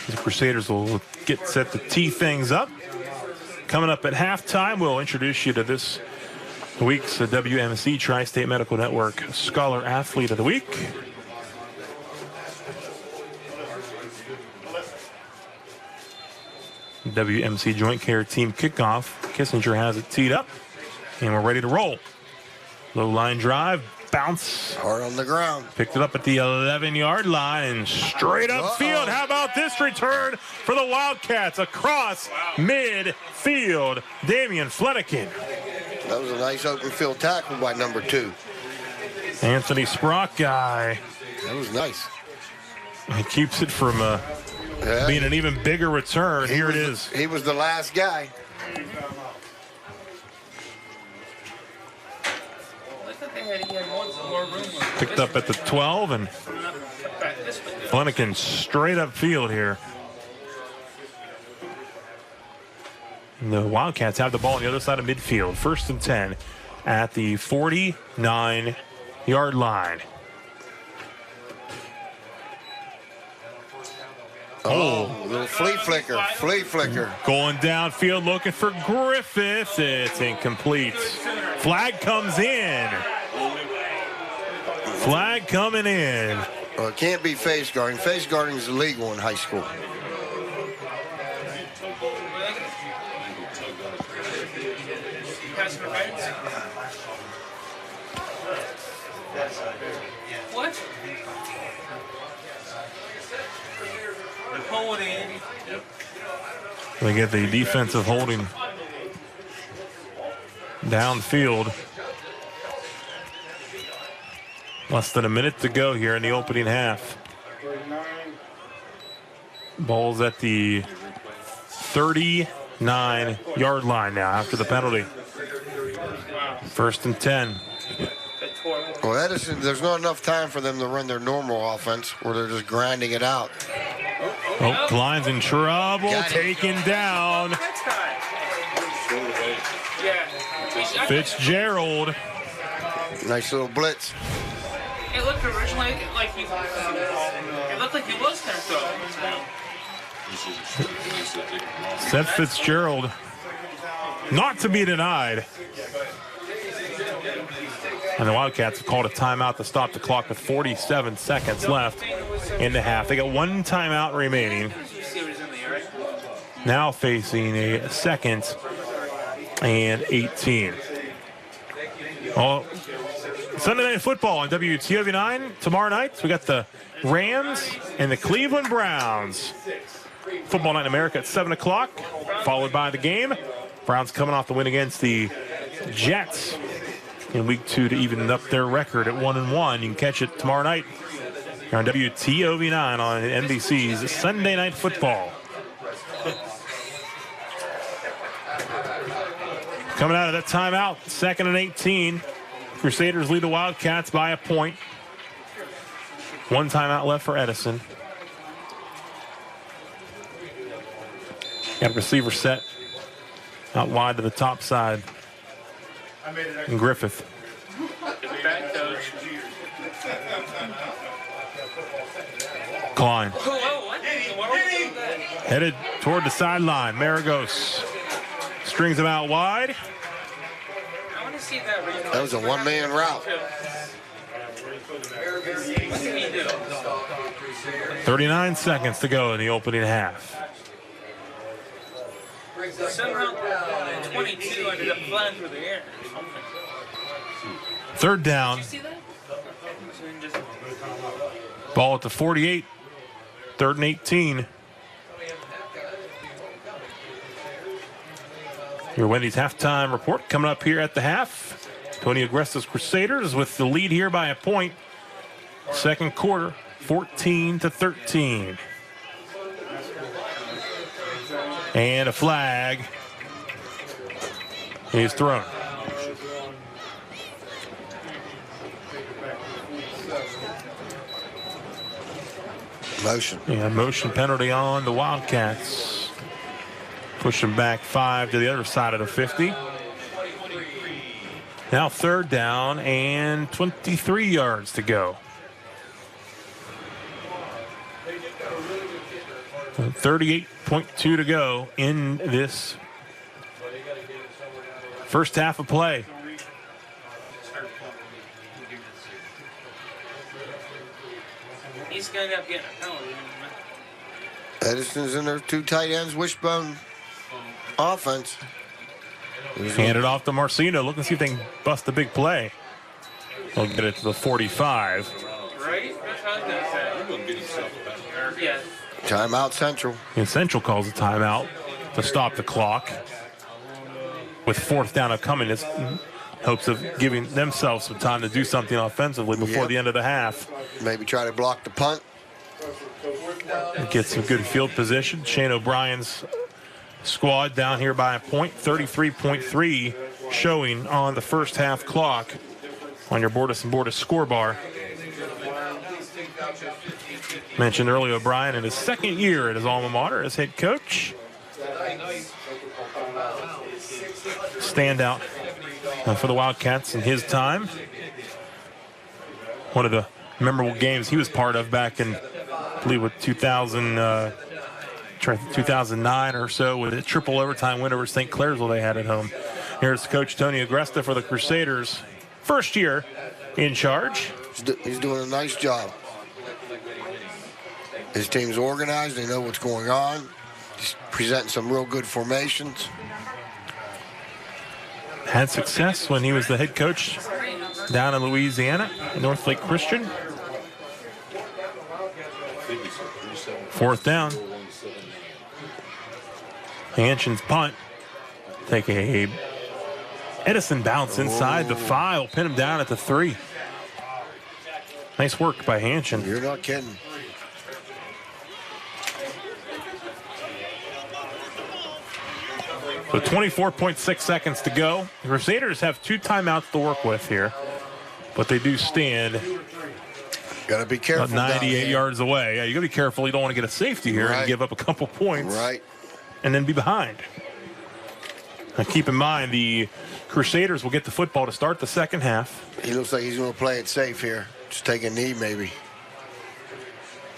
The Crusaders will get set to tee things up. Coming up at halftime, we'll introduce you to this week's WMC Tri-State Medical Network Scholar Athlete of the Week. WMC Joint Care Team Kickoff. Kissinger has it teed up, and we're ready to roll. Low line drive, bounce. Hard on the ground. Picked it up at the 11-yard line and straight up field. How about this return for the Wildcats across midfield? Damian Flanagan. That was a nice open field tackle by number 2. Anthony Sprock guy. That was nice. He keeps it from being an even bigger return. Here it is. He was the last guy. Picked up at the 12, and Flanagan straight up field here. And the Wildcats have the ball on the other side of midfield. 1st and 10 at the 49-yard line. Oh, little flea flicker. Going downfield looking for Griffith. It's incomplete. Flag comes in. Flag coming in. Well, it can't be face guarding. Face guarding is illegal in high school. What? Holding. They get the defensive holding downfield. Less than a minute to go here in the opening half. Ball's at the 39-yard line now after the penalty. 1st and 10. Well, Edison, there's not enough time for them to run their normal offense where they're just grinding it out. Oh, Klein's in trouble, taken down. Fitzgerald. Nice little blitz. It looked originally like he was going to throw. Seth Fitzgerald, not to be denied. And the Wildcats have called a timeout to stop the clock with 47 seconds left in the half. They got 1 timeout remaining. Now facing a 2nd and 18. Oh, Sunday Night Football on WTOV9. Tomorrow night, we got the Rams and the Cleveland Browns. Football Night in America at 7 o'clock, followed by the game. Browns coming off the win against the Jets in Week 2 to even up their record at 1-1. You can catch it tomorrow night on WTOV9 on NBC's Sunday Night Football. Coming out of that timeout, 2nd and 18. Crusaders lead the Wildcats by a point. 1 timeout left for Edison. Got a receiver set out wide to the top side. And Griffith. Klein. Headed toward the sideline. Maragos strings him out wide. That was a one-man route. 39 seconds to go in the opening half. Somehow 22 ended up flying through the air. 3rd down. Did you see that? Ball at the 48. 3rd and 18. Your Wendy's halftime report coming up here at the half. Tony Agresta's Crusaders with the lead here by a point. 2nd quarter, 14-13. And a flag is thrown. Motion. Yeah, motion penalty on the Wildcats. Push them back 5 to the other side of the 50. Now 3rd down and 23 yards to go. 38.2 to go in this first half of play. He's going to end up getting a penalty. Edison's in their 2 tight ends, wishbone offense. Hand it off to Marcino. Look and see if they can bust a big play. They'll get it to the 45. Right? That's what I was going to say. Yeah. Timeout Central. And Central calls a timeout to stop the clock. With 4th down upcoming, it's hopes of giving themselves some time to do something offensively before the end of the half. Maybe try to block the punt. Get some good field position. Shane O'Brien's squad down here by a point. 33.3 showing on the first half clock on your Bordas & Bordas score bar. Mentioned earlier, O'Brien in his 2nd year at his alma mater as head coach. Standout for the Wildcats in his time. One of the memorable games he was part of back in, I believe, with 2009 or so, with a triple overtime win over St. Clairsville they had at home. Here's Coach Tony Agresta for the Crusaders. 1st year in charge. He's doing a nice job. His team's organized. They know what's going on. He's presenting some real good formations. Had success when he was the head coach down in Louisiana at North Lake Christian. 4th down. Hanshin's punt. Take a Edison bounce inside the 5. Will pin him down at the 3. Nice work by Hanshin. You're not kidding. So 24.6 seconds to go. The Crusaders have 2 timeouts to work with here, but they do stand Got to be careful. about 98 yards away. Yeah, you got to be careful. You don't want to get a safety here and give up a couple points and then be behind. Now keep in mind, the Crusaders will get the football to start the 2nd half. He looks like he's going to play it safe here. Just take a knee, maybe.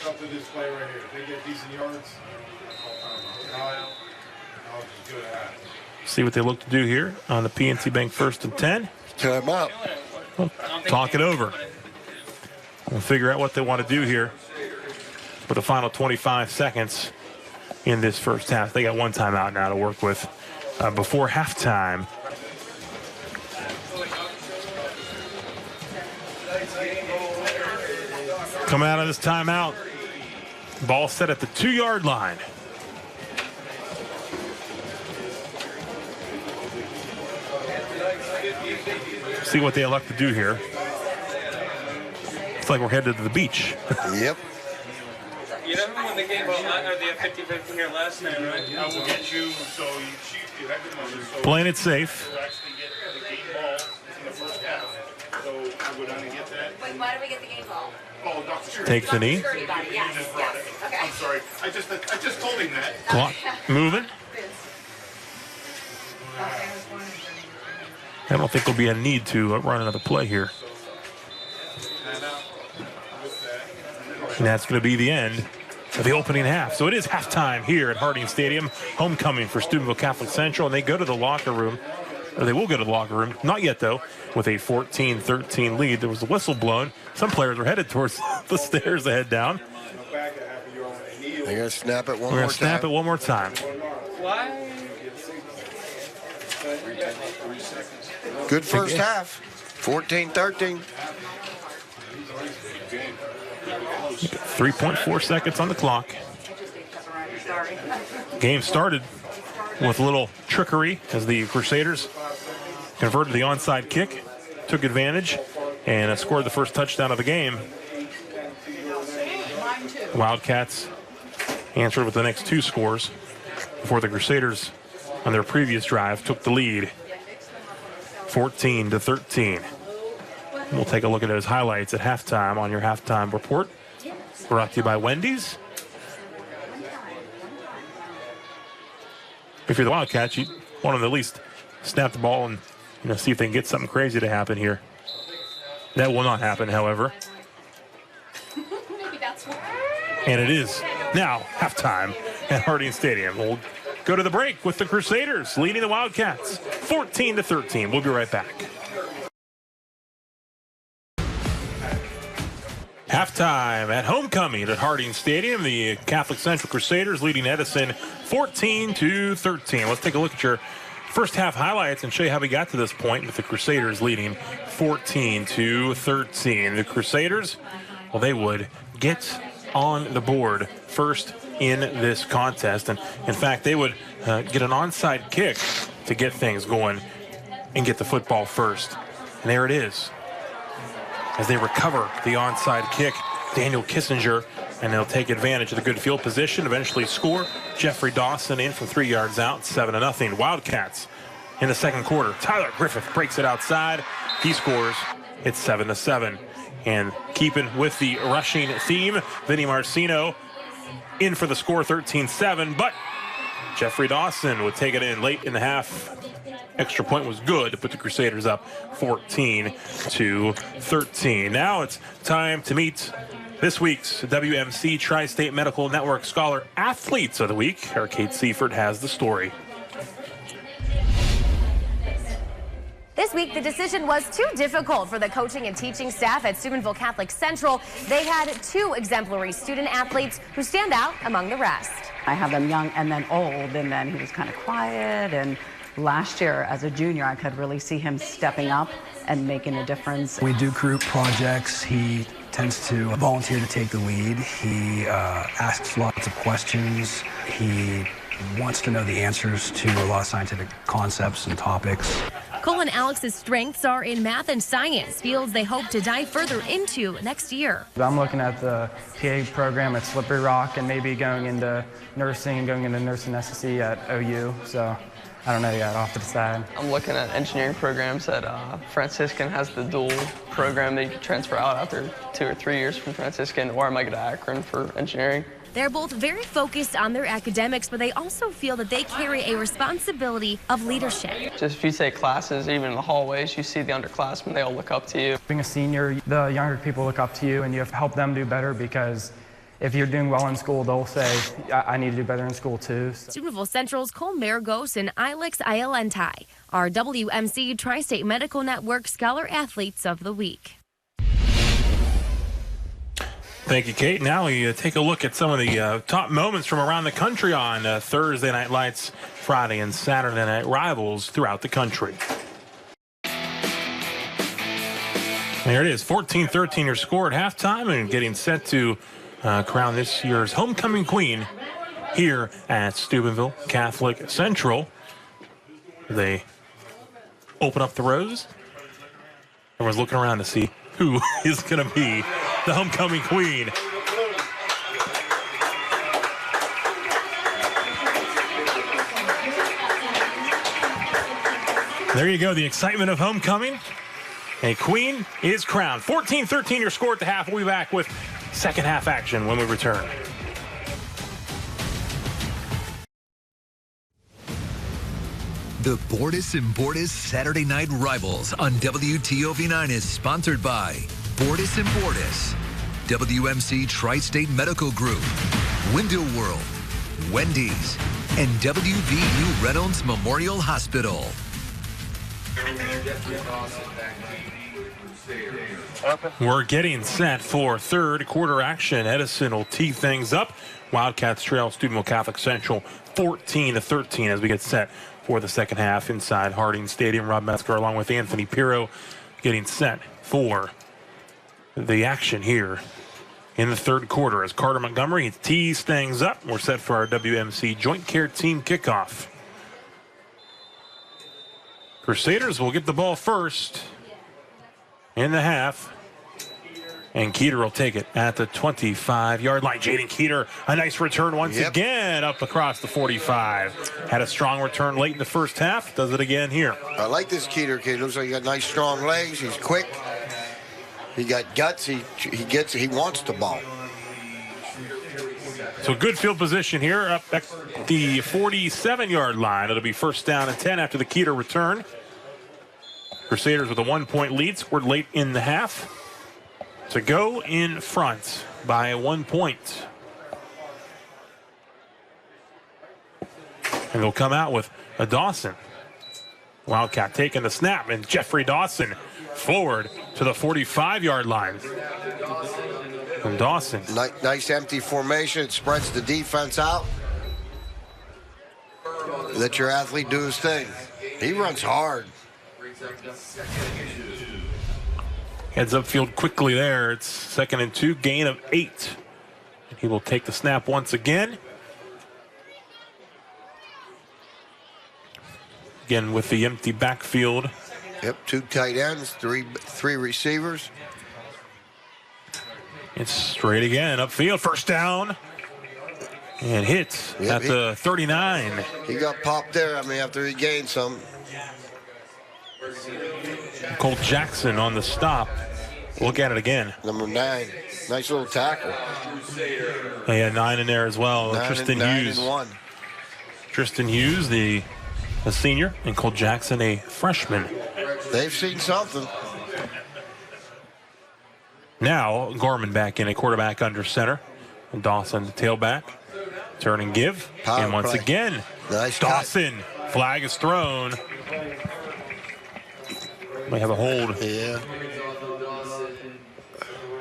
Up to this play right here. If they get decent yards, I'll just go to half. See what they look to do here on the PNC Bank 1st and 10. Time up. Talk it over. We'll figure out what they want to do here with the final 25 seconds in this first half. They got 1 timeout now to work with before halftime. Coming out of this timeout. Ball set at the 2-yard line. See what they elect to do here. It's like we're headed to the beach. Yep. You never won the game, but they have 50-50 here last night, right? I will get you, so you have the money. So Playing it safe. you actually get the game ball in the first half. So I go down and get that. Wait, why do we get the game ball? Oh, Dr. Take the knee. Security body, yes, yes. Okay. I'm sorry. I just told him that. Clock moving. I don't think there'll be a need to run another play here. And that's going to be the end of the opening half. So it is halftime here at Harding Stadium. Homecoming for Steubenville Catholic Central. And they go to the locker room, or they will go to the locker room. Not yet, though, with a 14-13 lead. There was a whistle blown. Some players were headed towards the stairs to head down. They're going to snap it one more time. We're going to snap it one more time. Why? Good first half. 14-13. 3.4 seconds on the clock. Game started with a little trickery as the Crusaders converted the onside kick, took advantage, and scored the first touchdown of the game. Wildcats answered with the next 2 scores before the Crusaders, on their previous drive, took the lead 14-13. We'll take a look at those highlights at halftime on your halftime report. Brought to you by Wendy's. If you're the Wildcats, you want them to at least snap the ball and see if they can get something crazy to happen here. That will not happen, however. And it is now halftime at Harding Stadium. We'll go to the break with the Crusaders leading the Wildcats 14-13. We'll be right back. Halftime at homecoming at Harding Stadium. The Catholic Central Crusaders leading Edison 14-13. Let's take a look at your first half highlights and show you how we got to this point with the Crusaders leading 14-13. The Crusaders, well, they would get on the board first in this contest. And in fact, they would get an onside kick to get things going and get the football first. And there it is. As they recover the onside kick, Daniel Kissinger, and they'll take advantage of the good field position, eventually score. Jeffrey Dawson in from 3 yards out, 7-0. Wildcats in the second quarter. Tyler Griffith breaks it outside. He scores. It's 7-7. And keeping with the rushing theme, Vinny Marcino in for the score, 13-7. But Jeffrey Dawson would take it in late in the half. Extra point was good to put the Crusaders up 14-13. Now it's time to meet this week's WMC Tri-State Medical Network Scholar Athletes of the Week. Our Kate Seifert has the story. This week, the decision was too difficult for the coaching and teaching staff at Steubenville Catholic Central. They had 2 exemplary student athletes who stand out among the rest. I have them young and then old, and then he was kind of quiet. And last year, as a junior, I could really see him stepping up and making a difference. We do group projects. He tends to volunteer to take the lead. He asks lots of questions. He wants to know the answers to a lot of scientific concepts and topics. Cole and Alex's strengths are in math and science, fields they hope to dive further into next year. I'm looking at the PA program at Slippery Rock and maybe going into nursing and going into nursing SSC at OU. So I don't know yet, I'll have to decide. I'm looking at engineering programs at Franciscan has the dual program that you can transfer out after 2 or 3 years from Franciscan, or I might go to Akron for engineering. They're both very focused on their academics, but they also feel that they carry a responsibility of leadership. Just if you take classes, even in the hallways, you see the underclassmen, they all look up to you. Being a senior, the younger people look up to you and you have to help them do better, because if you're doing well in school, they'll say, I need to do better in school too. Steubenville Central's Cole Maragos and Ilex Iolentai are WMC Tri-State Medical Network Scholar Athletes of the Week. Thank you, Kate. Now we take a look at some of the top moments from around the country on Thursday Night Lights, Friday and Saturday Night Rivals throughout the country. There it is, 14-13 your score at halftime, and getting set to crown this year's homecoming queen here at Steubenville Catholic Central. They open up the rose. Everyone's looking around to see who is going to be the homecoming queen. There you go, the excitement of homecoming. A queen is crowned. 14-13 your score at the half. We'll be back with second half action when we return. The Bordas and Bordas Saturday Night Rivals on WTOV9 is sponsored by Bordas and Bordas, WMC Tri-State Medical Group, Window World, Wendy's, and WVU Reynolds Memorial Hospital. We're getting set for third quarter action. Edison will tee things up. Wildcats trail Steubenville Catholic Central 14-13 as we get set for the second half inside Harding Stadium. Rob Metzger along with Anthony Pirro getting set for the action here in the third quarter as Carter Montgomery tees things up. We're set for our WMC Joint Care Team kickoff. Crusaders will get the ball first in the half. And Keeter will take it at the 25-yard line. Jaden Keeter, a nice return once again up across the 45. Had a strong return late in the first half. Does it again here. I like this Keeter kid. Looks like he got nice, strong legs. He's quick. He got guts. He wants the ball. So good field position here up at the 47-yard line. It'll be first down and 10 after the Keeter return. Crusaders with a 1-point lead. Scored late in the half to go in front by 1 point. And they'll come out with a Dawson. Wildcat taking the snap, and Jeffrey Dawson forward to the 45-yard line. And Dawson. Nice empty formation. It spreads the defense out. Let your athlete do his thing. He runs hard. Heads upfield quickly there. It's 2nd and 2, gain of 8. And he will take the snap once again. Again with the empty backfield. Yep, 2 tight ends, three receivers. It's straight again, upfield, first down. And hits at the 39. He got popped there, after he gained some. Colt Jackson on the stop. Look at it again. Number 9. Nice little tackle. They had 9 in there as well. Tristan Hughes. And 1. Tristan Hughes, a senior, and Colt Jackson, a freshman. They've seen something. Now, Gorman back in, a quarterback under center. And Dawson, the tailback. Turn and give. Power and once play. again, Nice Dawson. Flag is thrown. May have a hold. Yeah.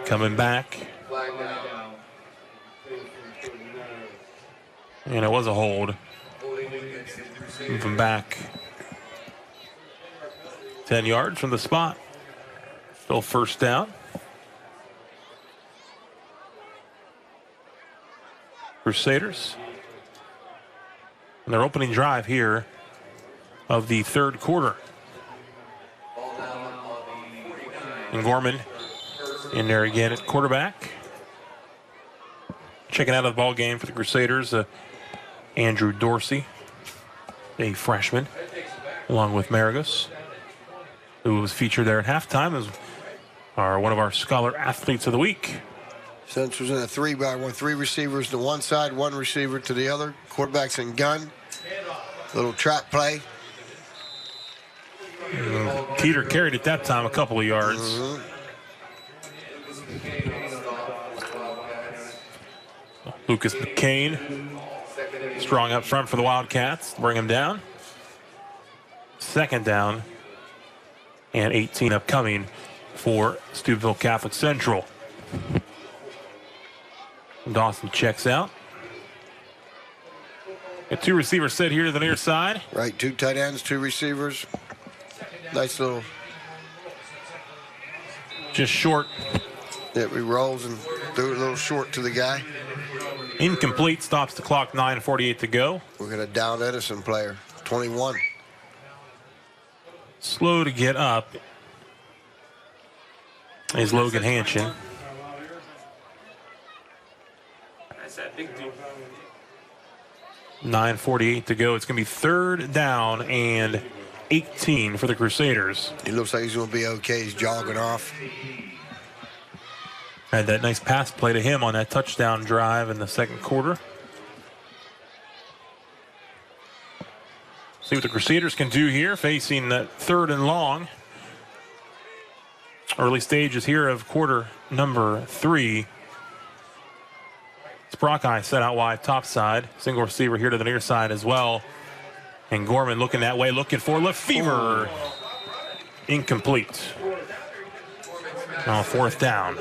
Coming back. And it was a hold. Moving back 10 yards from the spot. Still first down. Crusaders. And their opening drive here of the third quarter. And Gorman in there again at quarterback. Checking out of the ball game for the Crusaders, Andrew Dorsey, a freshman, along with Maragos, who was featured there at halftime as one of our Scholar Athletes of the Week. Since was in a 3-by-1, 3 receivers to one side, 1 receiver to the other. Quarterback's in gun. Little trap play. Keeter carried at that time a couple of yards. Mm-hmm. Lucas McCain, strong up front for the Wildcats. Bring him down. Second down and 18 upcoming for Steubenville Catholic Central. Dawson checks out. Got 2 receivers set here to the near side. Right, 2 tight ends, 2 receivers. Nice little Just short. Yeah, he rolls and threw it a little short to the guy. Incomplete, stops the clock, 9:48 to go. We're going to down Edison player, 21. Slow to get up is Logan Hanchin. 9:48 to go. It's going to be 3rd down and 18 for the Crusaders. He looks like he's going to be okay. He's jogging off. Had that nice pass play to him on that touchdown drive in the second quarter. See what the Crusaders can do here, facing that 3rd and long. Early stages here of quarter number 3. Sprockeye set out wide, top side. Single receiver here to the near side as well. And Gorman looking that way, looking for Lefevre. Incomplete. Now 4th down.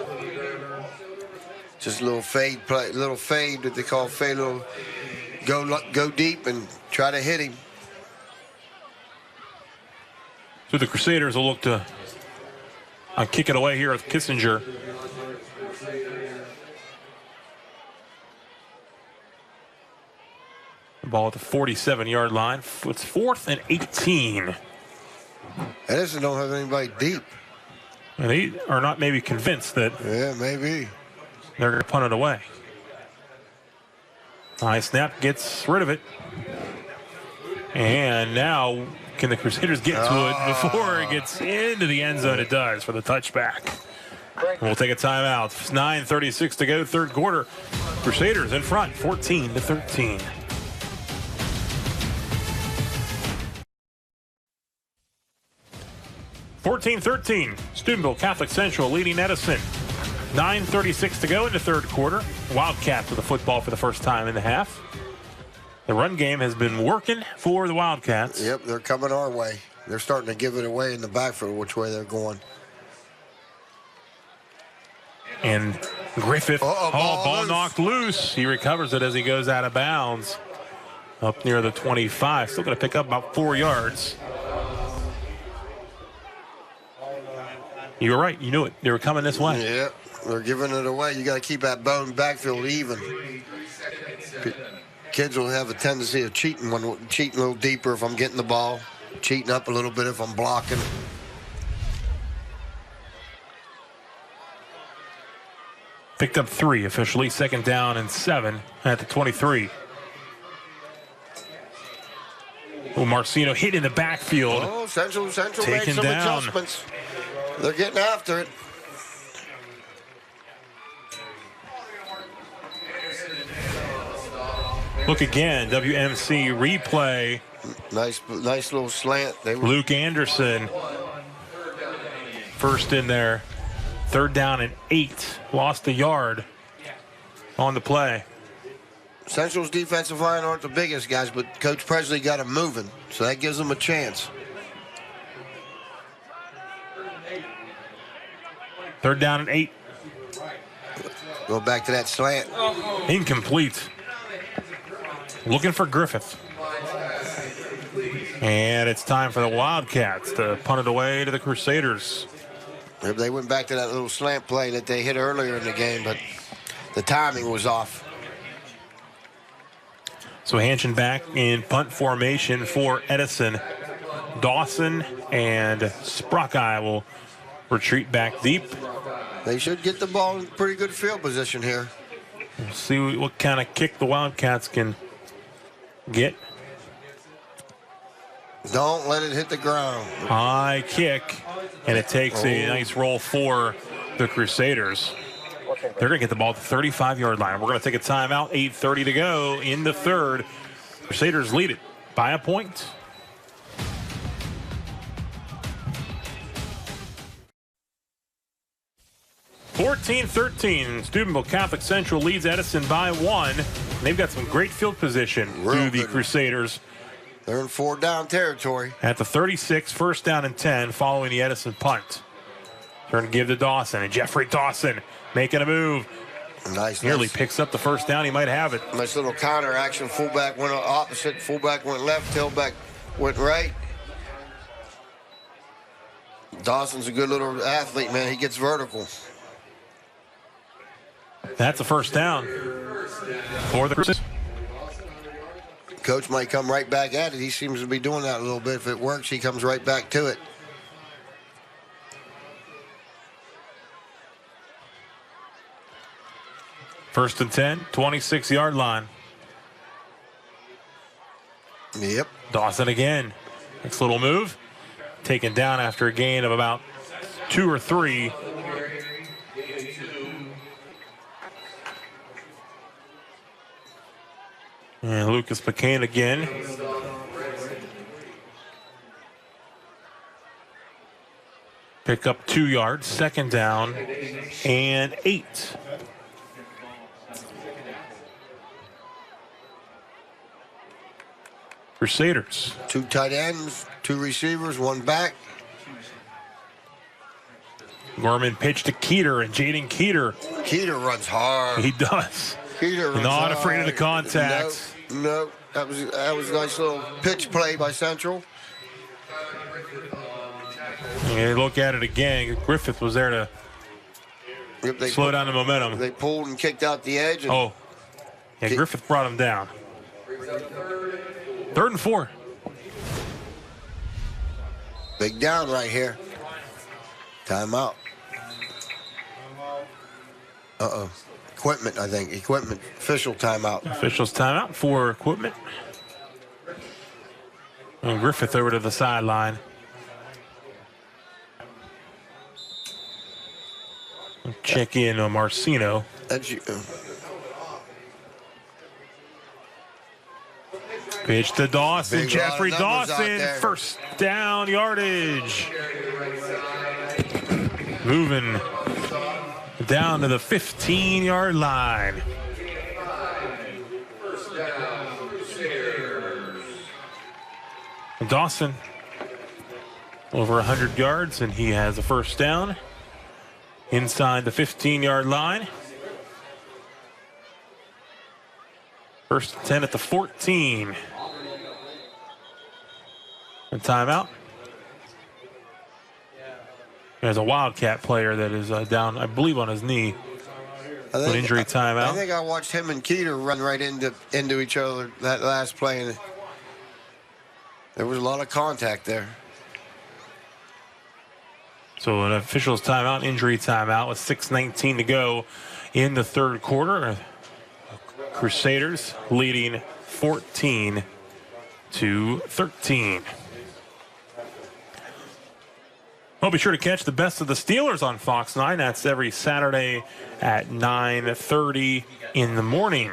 Just a little fade play, little fade that they call fade. Little go deep and try to hit him. So the Crusaders will look to kick it away here with Kissinger. The ball at the 47-yard line. It's 4th and 18. Edison don't have anybody deep. And they are not maybe convinced that. Yeah, maybe. They're going to punt it away. High snap, gets rid of it. And now, can the Crusaders get to it before it gets into the end zone? It does for the touchback. We'll take a timeout. 9:36 to go, 3rd quarter. Crusaders in front, 14-13. Steubenville Catholic Central leading Edison. 9:36 to go in the 3rd quarter. Wildcats with the football for the first time in the half. The run game has been working for the Wildcats. Yep, they're coming our way. They're starting to give it away in the backfield, which way they're going. And Griffith, ball knocked loose. He recovers it as he goes out of bounds. Up near the 25. Still going to pick up about 4 yards. You were right. You knew it. They were coming this way. Yeah, they're giving it away. You got to keep that bone backfield even. Kids will have a tendency of cheating a little deeper if I'm getting the ball. Cheating up a little bit if I'm blocking. Picked up 3 officially. 2nd down and 7 at the 23. Oh, Marcino hit in the backfield. Oh, Central made some down. adjustments. They're getting after it. Look again, WMC replay. Nice little slant. Luke Anderson, first in there. 3rd down and 8. Lost a yard on the play. Central's defensive line aren't the biggest guys, but Coach Presley got them moving, so that gives them a chance. 3rd down and 8. Go back to that slant. Incomplete. Looking for Griffith. And it's time for the Wildcats to punt it away to the Crusaders. They went back to that little slant play that they hit earlier in the game, but the timing was off. So Hanchin back in punt formation for Edison. Dawson and Sprockeye will retreat back deep. They should get the ball in pretty good field position here. We'll see what kind of kick the Wildcats can get. Don't let it hit the ground. High kick, and it takes a nice roll for the Crusaders. They're going to get the ball at the 35-yard line. We're going to take a timeout. 8:30 to go in the 3rd. Crusaders lead it by a point. (14-13). Steubenville Catholic Central leads Edison by 1. They've got some great field position to the Crusaders. They're in 4th down territory. At the 36, 1st down and 10 following the Edison punt. Turn to give to Dawson, and Jeffrey Dawson making a move. Nearly picks up the 1st down. He might have it. Nice little counter action. Fullback went opposite. Fullback went left. Tailback went right. Dawson's a good little athlete, man. He gets vertical. That's a first down for the Crusaders. Coach might come right back at it. He seems to be doing that a little bit. If it works, he comes right back to it. First and 10, 26-yard line. Yep. Dawson again. Next little move. Taken down after a gain of about 2 or 3. And Lucas McCain again. Pick up 2 yards. Second down and 8. Crusaders. 2 tight ends, 2 receivers, 1 back. Gorman pitched to Keeter, and Jaden Keeter. Keeter runs hard. He does. Keeter runs Not hard. afraid of the contact. No, that was a nice little pitch play by Central. And look at it again. Griffith was there to slow down the momentum. They pulled and kicked out the edge. And yeah, Griffith brought him down. 3rd and 4. Big down right here. Timeout. Equipment, I think. Equipment. Official timeout. Officials timeout for equipment. And Griffith over to the sideline. Check in on Marcino. Pitch to Dawson. Big Jeffrey lot of numbers out Dawson. there. First down yardage. Moving down to the 15-yard line. Dawson over 100 yards, and he has a first down inside the 15-yard line. First and 10 at the 14. A timeout. There's a Wildcat player that is down, I believe, on his knee. An injury timeout. I think I watched him and Keeter run right into each other that last play. And there was a lot of contact there. So an official's timeout, injury timeout with 6:19 to go in the third quarter. Crusaders leading 14-13. Well, be sure to catch the best of the Steelers on Fox 9. That's every Saturday at 9:30 in the morning.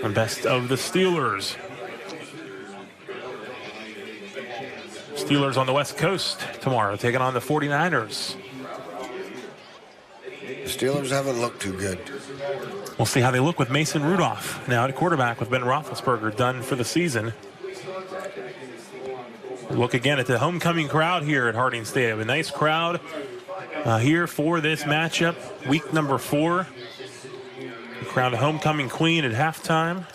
The best of the Steelers. Steelers on the West Coast tomorrow, taking on the 49ers. The Steelers haven't looked too good. We'll see how they look with Mason Rudolph now at quarterback with Ben Roethlisberger done for the season. Look again at the homecoming crowd here at Harding Stadium. A nice crowd here for this matchup, week number 4. Crowned homecoming queen at halftime.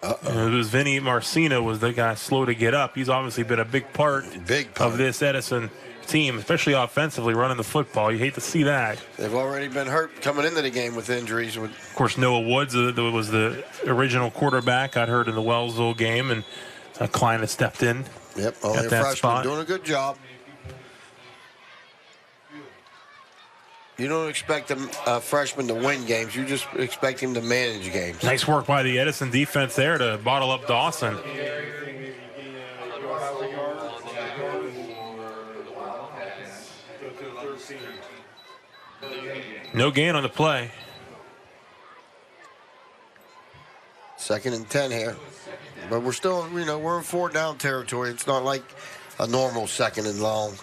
It was Vinny Marcino was the guy slow to get up. He's obviously been a big part of this Edison team, especially offensively, running the football. You hate to see that. They've already been hurt coming into the game with injuries. Of course, Noah Woods was the original quarterback. Got hurt in the Wellsville game, and Klein has stepped in. Yep, only a freshman doing a good job. You don't expect a freshman to win games. You just expect him to manage games. Nice work by the Edison defense there to bottle up Dawson. No gain on the play. 2nd and 10 here. But we're still, we're in 4th down territory. It's not like a normal 2nd and long.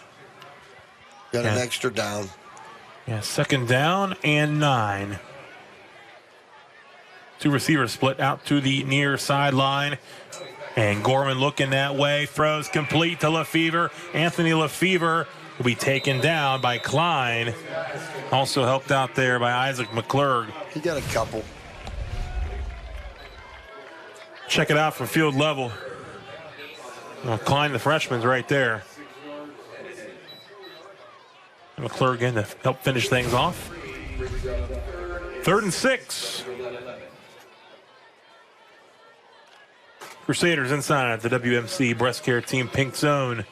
Got an extra down. Yeah, 2nd down and 9. 2 receivers split out to the near sideline. And Gorman looking that way. Throws complete to Lefevre. Anthony Lefevre will be taken down by Klein. Also helped out there by Isaac McClurg. He got a couple. Check it out from field level. Well, Klein, the freshman's right there. McClure again to help finish things off. 3rd and 6. Crusaders inside the WMC Breast Care Team pink zone.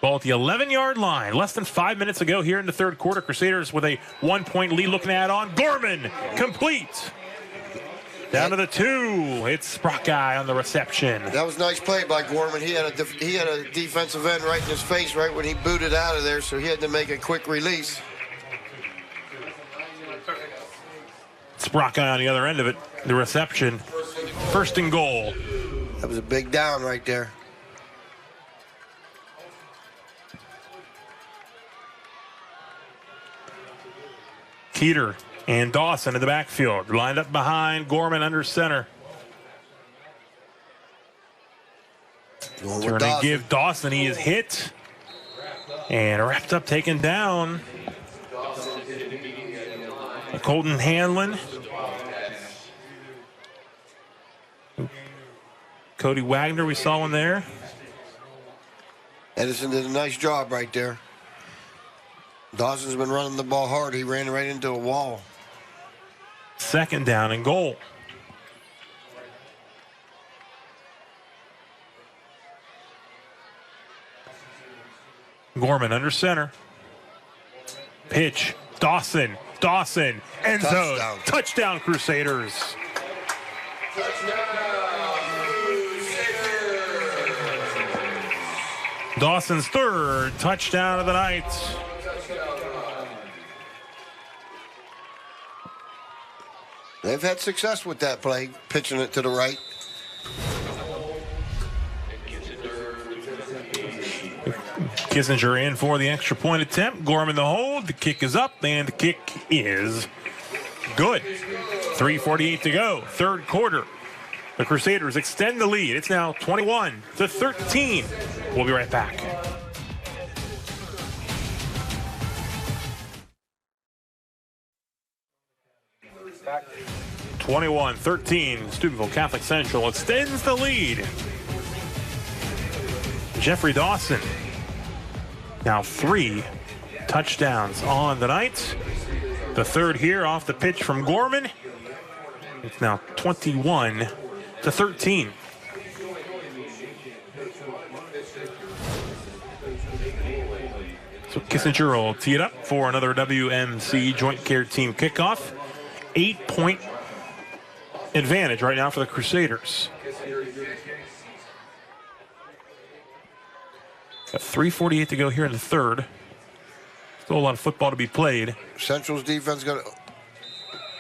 Ball at the 11-yard line. Less than 5 minutes ago here in the 3rd quarter. Crusaders with a 1-point lead looking to add on. Gorman complete. Down to the 2. It's Sprockeye on the reception. That was a nice play by Gorman. He had a defensive end right in his face right when he booted out of there, so he had to make a quick release. Sprockeye on the other end of it. The reception. 1st and goal. That was a big down right there. Keeter and Dawson in the backfield. Lined up behind Gorman under center. Turn to give Dawson. He is hit. And wrapped up, taken down. Colton Hanlon. Cody Wagner, we saw one there. Edison did a nice job right there. Dawson's been running the ball hard. He ran right into a wall. 2nd down and goal. Gorman under center. Pitch. Dawson. End zone. Touchdown Crusaders. Dawson's 3rd touchdown of the night. They've had success with that play, pitching it to the right. Kissinger in for the extra point attempt. Gorman the hold. The kick is up, and the kick is good. 3:48 to go. 3rd quarter. The Crusaders extend the lead. It's now 21-13. We'll be right back. Back. 21-13. Steubenville Catholic Central extends the lead. Jeffrey Dawson. Now 3 touchdowns on the night. The 3rd here off the pitch from Gorman. It's now 21-13. So Kissinger will tee it up for another WMC Joint Care Team kickoff. 8-point advantage right now for the Crusaders. Got 3:48 to go here in the 3rd. Still a lot of football to be played. Central's defense got.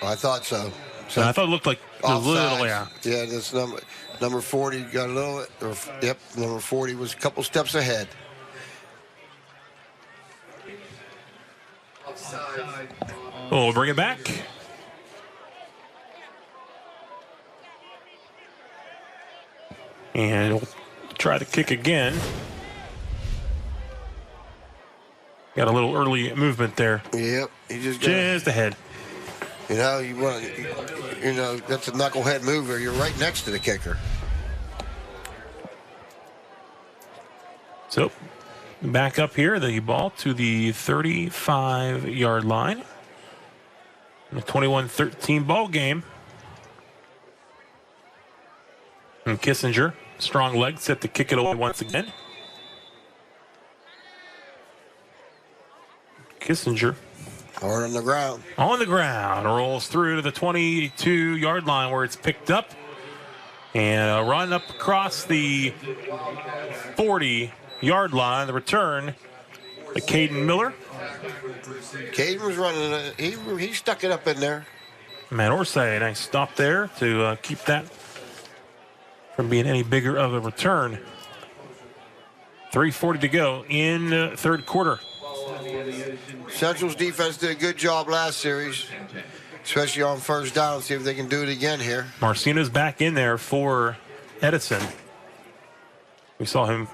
I thought so. I thought it looked like a little, yeah. Yeah, this number 40 got a little. Yep, number 40 was a couple steps ahead. Oh, we'll bring it back. And we'll try to kick again. Got a little early movement there. Yep, he just ahead. You know, that's a knucklehead mover. You're right next to the kicker. So, back up here, the ball to the 35-yard line. A 21-13 ball game. And Kissinger, strong leg, set to kick it away once again. Kissinger. Hard on the ground. On the ground. Rolls through to the 22-yard line where it's picked up. And a run up across the 40-yard line. The return to Caden Miller. Caden was running. He stuck it up in there. Matt Orsay, nice stop there to keep that from being any bigger of a return. 3:40 to go in 3rd quarter. Central's defense did a good job last series, especially on 1st down. See if they can do it again here. Marcino's back in there for Edison. We saw him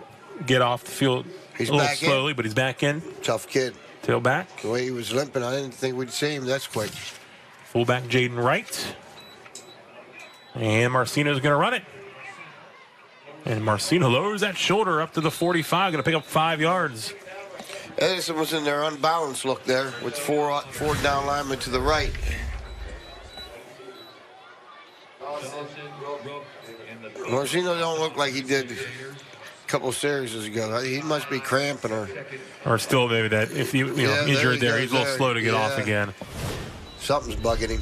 get off the field a little slowly, but he's back in. Tough kid. Tailback. The way he was limping, I didn't think we'd see him that's quick. Fullback Jaden Wright. And Marcino's going to run it. And Marcino lowers that shoulder up to the 45, going to pick up 5 yards. Edison was in their unbalanced look there with four down linemen to the right. Marcino don't look like he did a couple series ago. He must be cramping or still maybe that if he injured there, he's a little slow to get off again. Something's bugging him.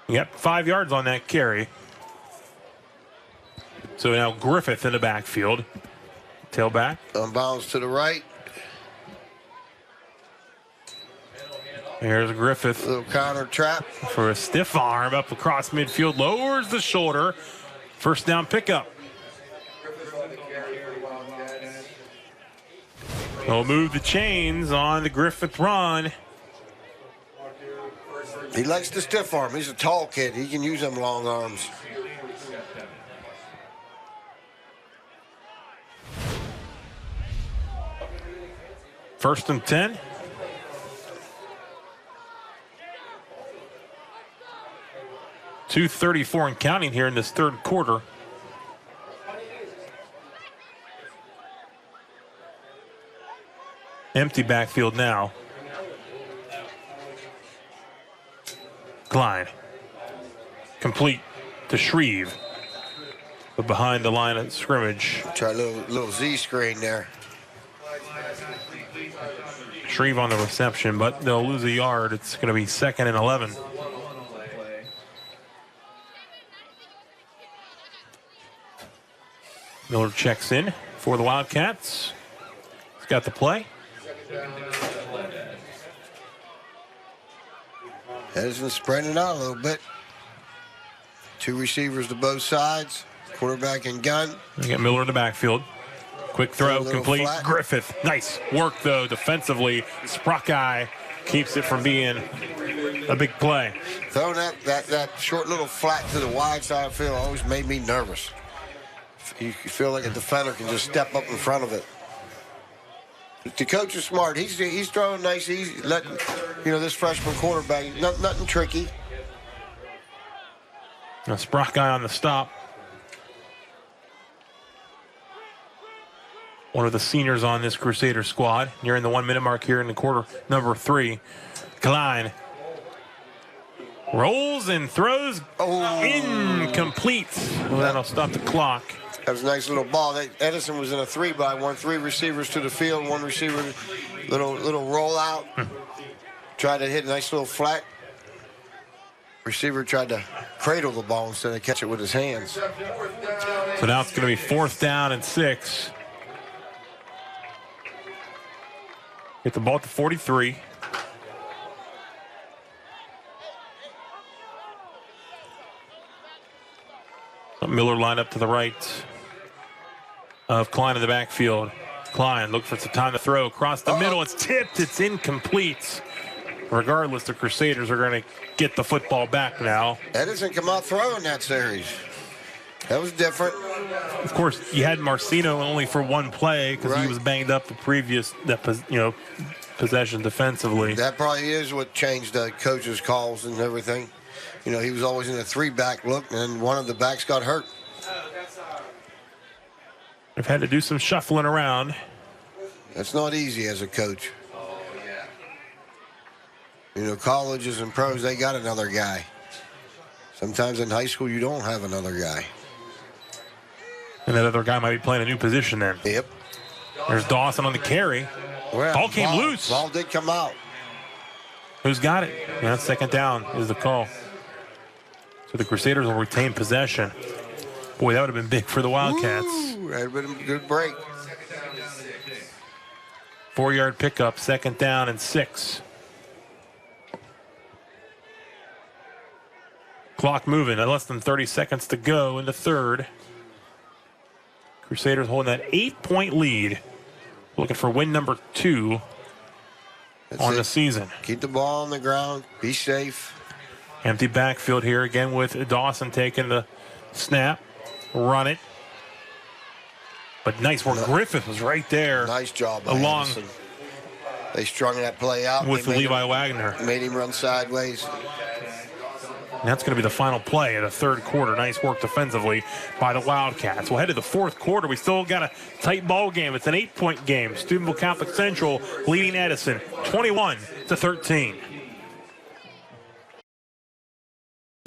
Yep, 5 yards on that carry. So now Griffith in the backfield. Tailback. Unbalanced to the right. Here's Griffith. Little counter trap. For a stiff arm up across midfield. Lowers the shoulder. First down pickup. He'll move the chains on the Griffith run. He likes the stiff arm. He's a tall kid. He can use them long arms. First and 10. .234 and counting here in this third quarter. Empty backfield now. Klein. Complete to Shreve. But behind the line of scrimmage. Try a little Z screen there. Shreve on the reception, but they'll lose a yard. It's going to be 2nd and 11. Miller checks in for the Wildcats. He's got the play. Edison spreading it out a little bit. 2 receivers to both sides. Quarterback and gun. We got Miller in the backfield. Quick throw, complete. Flat. Griffith. Nice work, though, defensively. Sprockeye keeps it from being a big play. Throwing that short little flat to the wide side of the field always made me nervous. You feel like a defender can just step up in front of it. The coach is smart. He's throwing nice. He's letting this freshman quarterback nothing tricky. Now Sprockeye on the stop. One of the seniors on this Crusader squad. Nearing the 1 minute mark here in the quarter. Number 3, Klein. Rolls and throws. Incomplete. Well, that'll stop the clock. That was a nice little ball. Edison was in a 3-by-1. 3 receivers to the field. 1 receiver, little rollout. Tried to hit a nice little flat. Receiver tried to cradle the ball instead of catch it with his hands. So now it's going to be 4th down and 6. Get the ball at the 43. Miller lined up to the right of Klein in the backfield. Klein look for some time to throw across the middle. It's tipped. It's incomplete. Regardless, the Crusaders are going to get the football back now. Edison come out throwing that series. That was different. Of course, you had Marcino only for 1 play because he was banged up the previous possession defensively. That probably is what changed the coach's calls and everything. He was always in a 3-back look, and one of the backs got hurt. They've had to do some shuffling around. That's not easy as a coach. Colleges and pros, they got another guy. Sometimes in high school, you don't have another guy. And that other guy might be playing a new position then. Yep. There's Dawson on the carry. Well, ball came loose. Ball did come out. Who's got it? Yeah, 2nd down is the call. So the Crusaders will retain possession. Boy, that would have been big for the Wildcats. Ooh, that would have been a good break. 4-yard pickup, 2nd down and 6. Clock moving at less than 30 seconds to go in the third. Crusaders holding that 8-point lead. Looking for win number 2 on the season. Keep the ball on the ground. Be safe. Empty backfield here again with Dawson taking the snap. Run it. But nice work. Griffith was right there. Nice job by along Edison. They strung that play out. with Levi Wagner. Made him run sideways. And that's going to be the final play of the third quarter. Nice work defensively by the Wildcats. We'll head to the fourth quarter. We still got a tight ball game. It's an 8-point game. Steubenville Catholic Central leading Edison 21-13.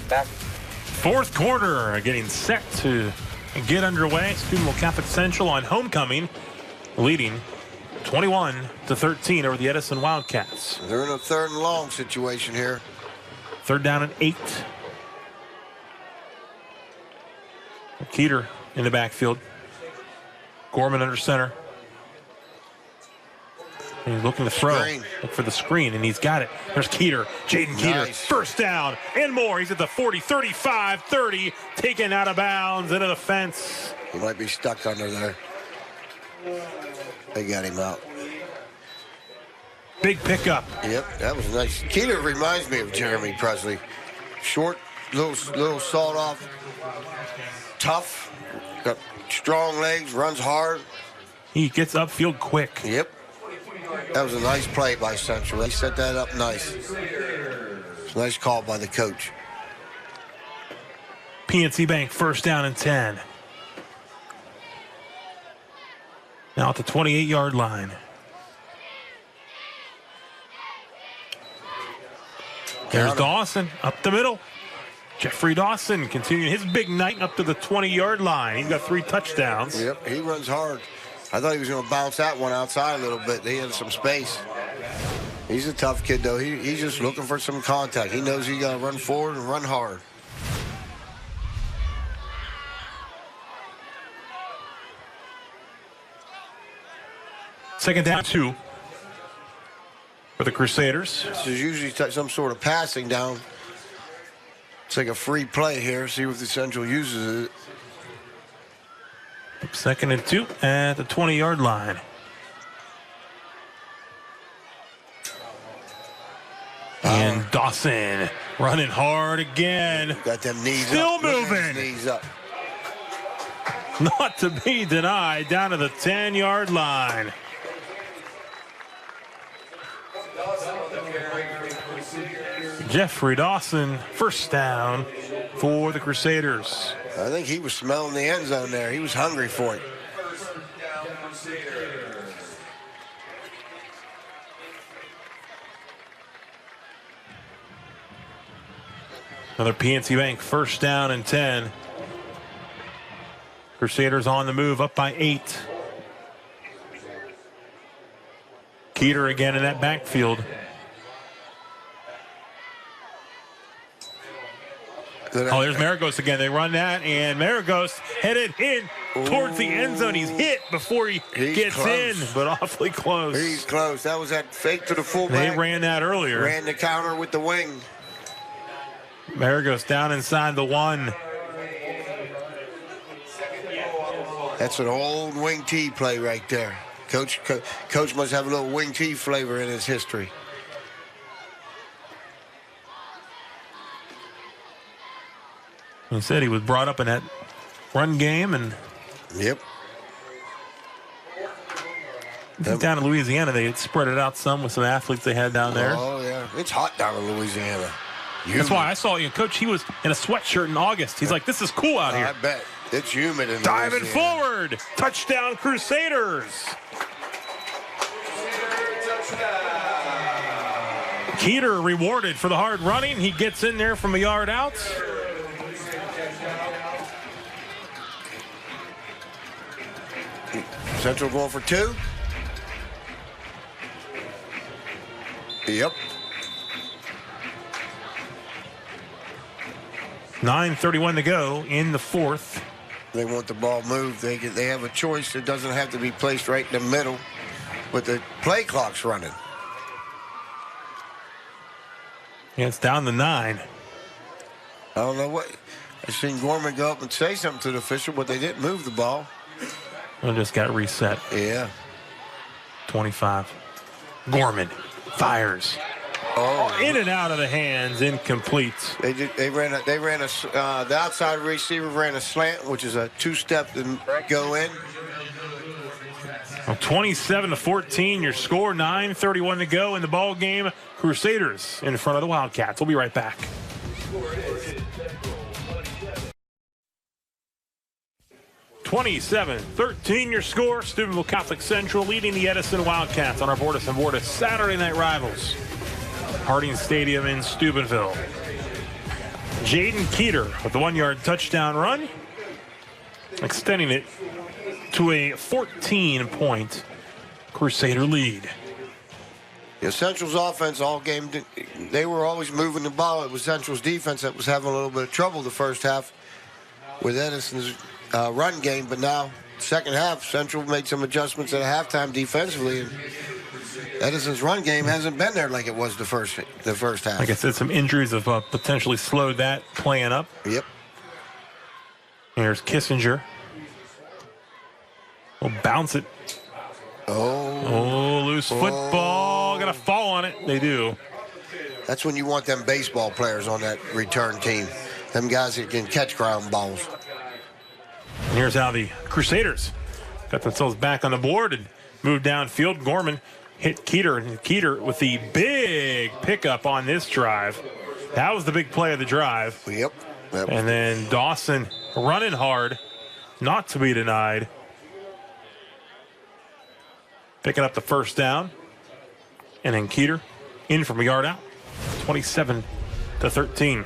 Back. Fourth quarter getting set to get underway. Steubenville Catholic Central on homecoming leading 21-13 over the Edison Wildcats. They're in a third and long situation here. Third down and 8. Keeter in the backfield. Gorman under center. And he's looking to throw. Look for the screen, and he's got it. There's Keeter. Jaden Keeter. Nice. First down and more. He's at the 40, 35, 30. Taken out of bounds into the fence. He might be stuck under there. They got him out. Big pickup. Yep, that was nice. Keeter reminds me of Jeremy Presley. Short, little sawed off, tough, got strong legs, runs hard. He gets upfield quick. Yep. That was a nice play by Central. They set that up nice. It's a nice call by the coach. PNC Bank first down and 10. Now at the 28-yard line. There's Dawson up the middle. Jeffrey Dawson continuing his big night up to the 20-yard line. He's got 3 touchdowns. Yep, he runs hard. I thought he was going to bounce that one outside a little bit. He had some space. He's a tough kid, though. He's just looking for some contact. He knows he got to run forward and run hard. Second down 2 for the Crusaders. This is usually some sort of passing down. It's like a free play here. See if the Central uses it. Second and 2 at the 20-yard line. And Dawson running hard again. Got them knees Still up. moving. Knees up. Not to be denied, down to the 10-yard line. Jeffrey Dawson, first down for the Crusaders. I think he was smelling the end zone there. He was hungry for it. Another PNC Bank first down and 10. Crusaders on the move, up by 8. Keeter again in that backfield. Oh, there's Maragos again. They run that, and Maragos headed in towards the end zone. He's hit before he gets in, but awfully close. He's close. That was that fake to the fullback. They ran that earlier. Ran the counter with the wing. Maragos down inside the 1. That's an old wing T play right there. Coach must have a little wing T flavor in his history. He said he was brought up in that run game, and yep. Down in Louisiana, they had spread it out some with some athletes they had down there. Oh yeah, it's hot down in Louisiana. That's why I saw Coach. He was in a sweatshirt in August. He's like, "This is cool out here." I bet it's humid in Diving Louisiana. forward, touchdown Crusaders. Keeter rewarded for the hard running. He gets in there from a yard out. Central going for 2. Yep. 9:31 to go in the fourth. They want the ball moved. They have a choice. It doesn't have to be placed right in the middle, but the play clock's running. Yeah, it's down to 9. I don't know what. I seen Gorman go up and say something to the official, but they didn't move the ball. It just got reset. Yeah. 25. Gorman fires. Oh, in and out of the hands, incomplete. The outside receiver ran a slant, which is a 2-step to go in. 27-14, your score. 9:31 to go in the ball game. Crusaders in front of the Wildcats. We'll be right back. 27-13 your score. Steubenville Catholic Central leading the Edison Wildcats on our Bordas and Bordas Saturday night rivals. Harding Stadium in Steubenville. Jaden Keeter with the 1-yard touchdown run, extending it to a 14-point Crusader lead. Yeah, Central's offense all game, they were always moving the ball. It was Central's defense that was having a little bit of trouble the first half with Edison's run game, but now second half, Central made some adjustments at halftime defensively, and Edison's run game hasn't been there like it was the first half. Like I said, some injuries have potentially slowed that playing up. Yep. Here's Kissinger. We'll bounce it. Oh, loose football. Gonna fall on it. They do. That's when you want them baseball players on that return team. Them guys that can catch ground balls. And here's how the Crusaders got themselves back on the board and moved downfield. Gorman hit Keeter, and Keeter with the big pickup on this drive. That was the big play of the drive. Yep. And then Dawson running hard, not to be denied. Picking up the first down. And then Keeter in from a yard out. 27-13.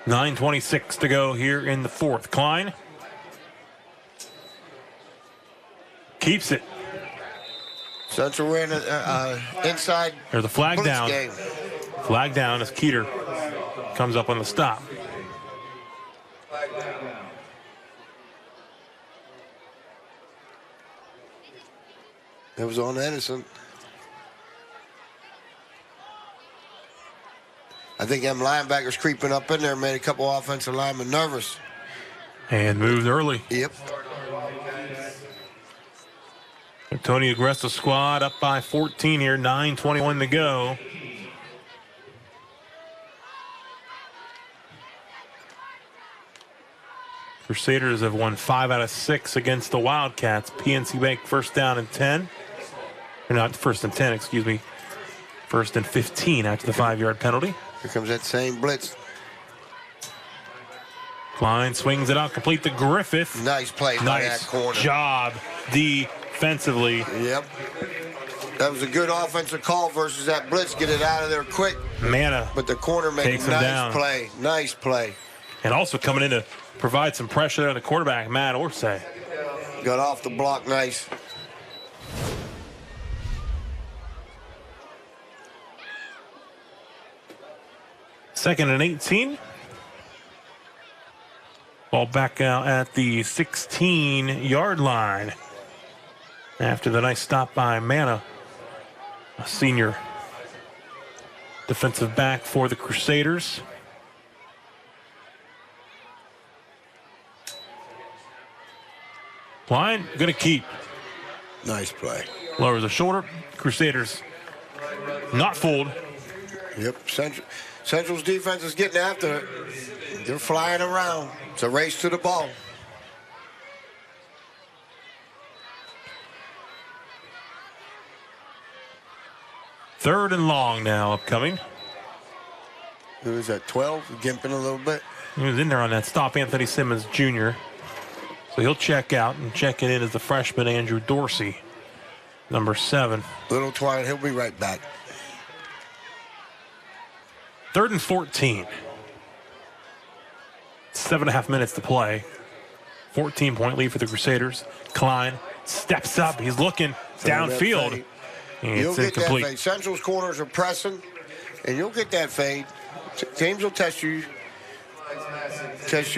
.9:26 to go here in the fourth. Klein keeps it. Central ran inside. There's a flag down. Game. Flag down as Keeter comes up on the stop. It was on Edison. I think them linebackers creeping up in there made a couple offensive linemen nervous. And moved early. Yep. Tony aggressive squad up by 14 here. 9:21 to go. Crusaders have won 5 out of 6 against the Wildcats. PNC Bank first down and 10. Or not first and 10, excuse me. First and 15 after the 5-yard penalty. Here comes that same blitz. Klein swings it out, complete to Griffith. Nice play by that corner. Nice job defensively. Yep. That was a good offensive call versus that blitz. Get it out of there quick. Mana. But the corner made a nice play. Nice play. And also coming in to provide some pressure there on the quarterback, Matt Orsay. Got off the block nice. Second and 18. Ball back out at the 16-yard line. After the nice stop by Mana, a senior defensive back for the Crusaders. Klein going to keep. Nice play. Lowers the shoulder. Crusaders not fooled. Yep. Central's defense is getting after it. They're flying around. It's a race to the ball. Third and long now upcoming. Who is that, 12? Gimping a little bit. He was in there on that stop, Anthony Simmons Jr. So he'll check out, and checking in as the freshman Andrew Dorsey, number 7. Little Twine, he'll be right back. Third and 14. 7.5 minutes to play. 14-point lead for the Crusaders. Klein steps up. He's looking downfield. You'll get that fade. Central's corners are pressing, and you'll get that fade. Teams will test you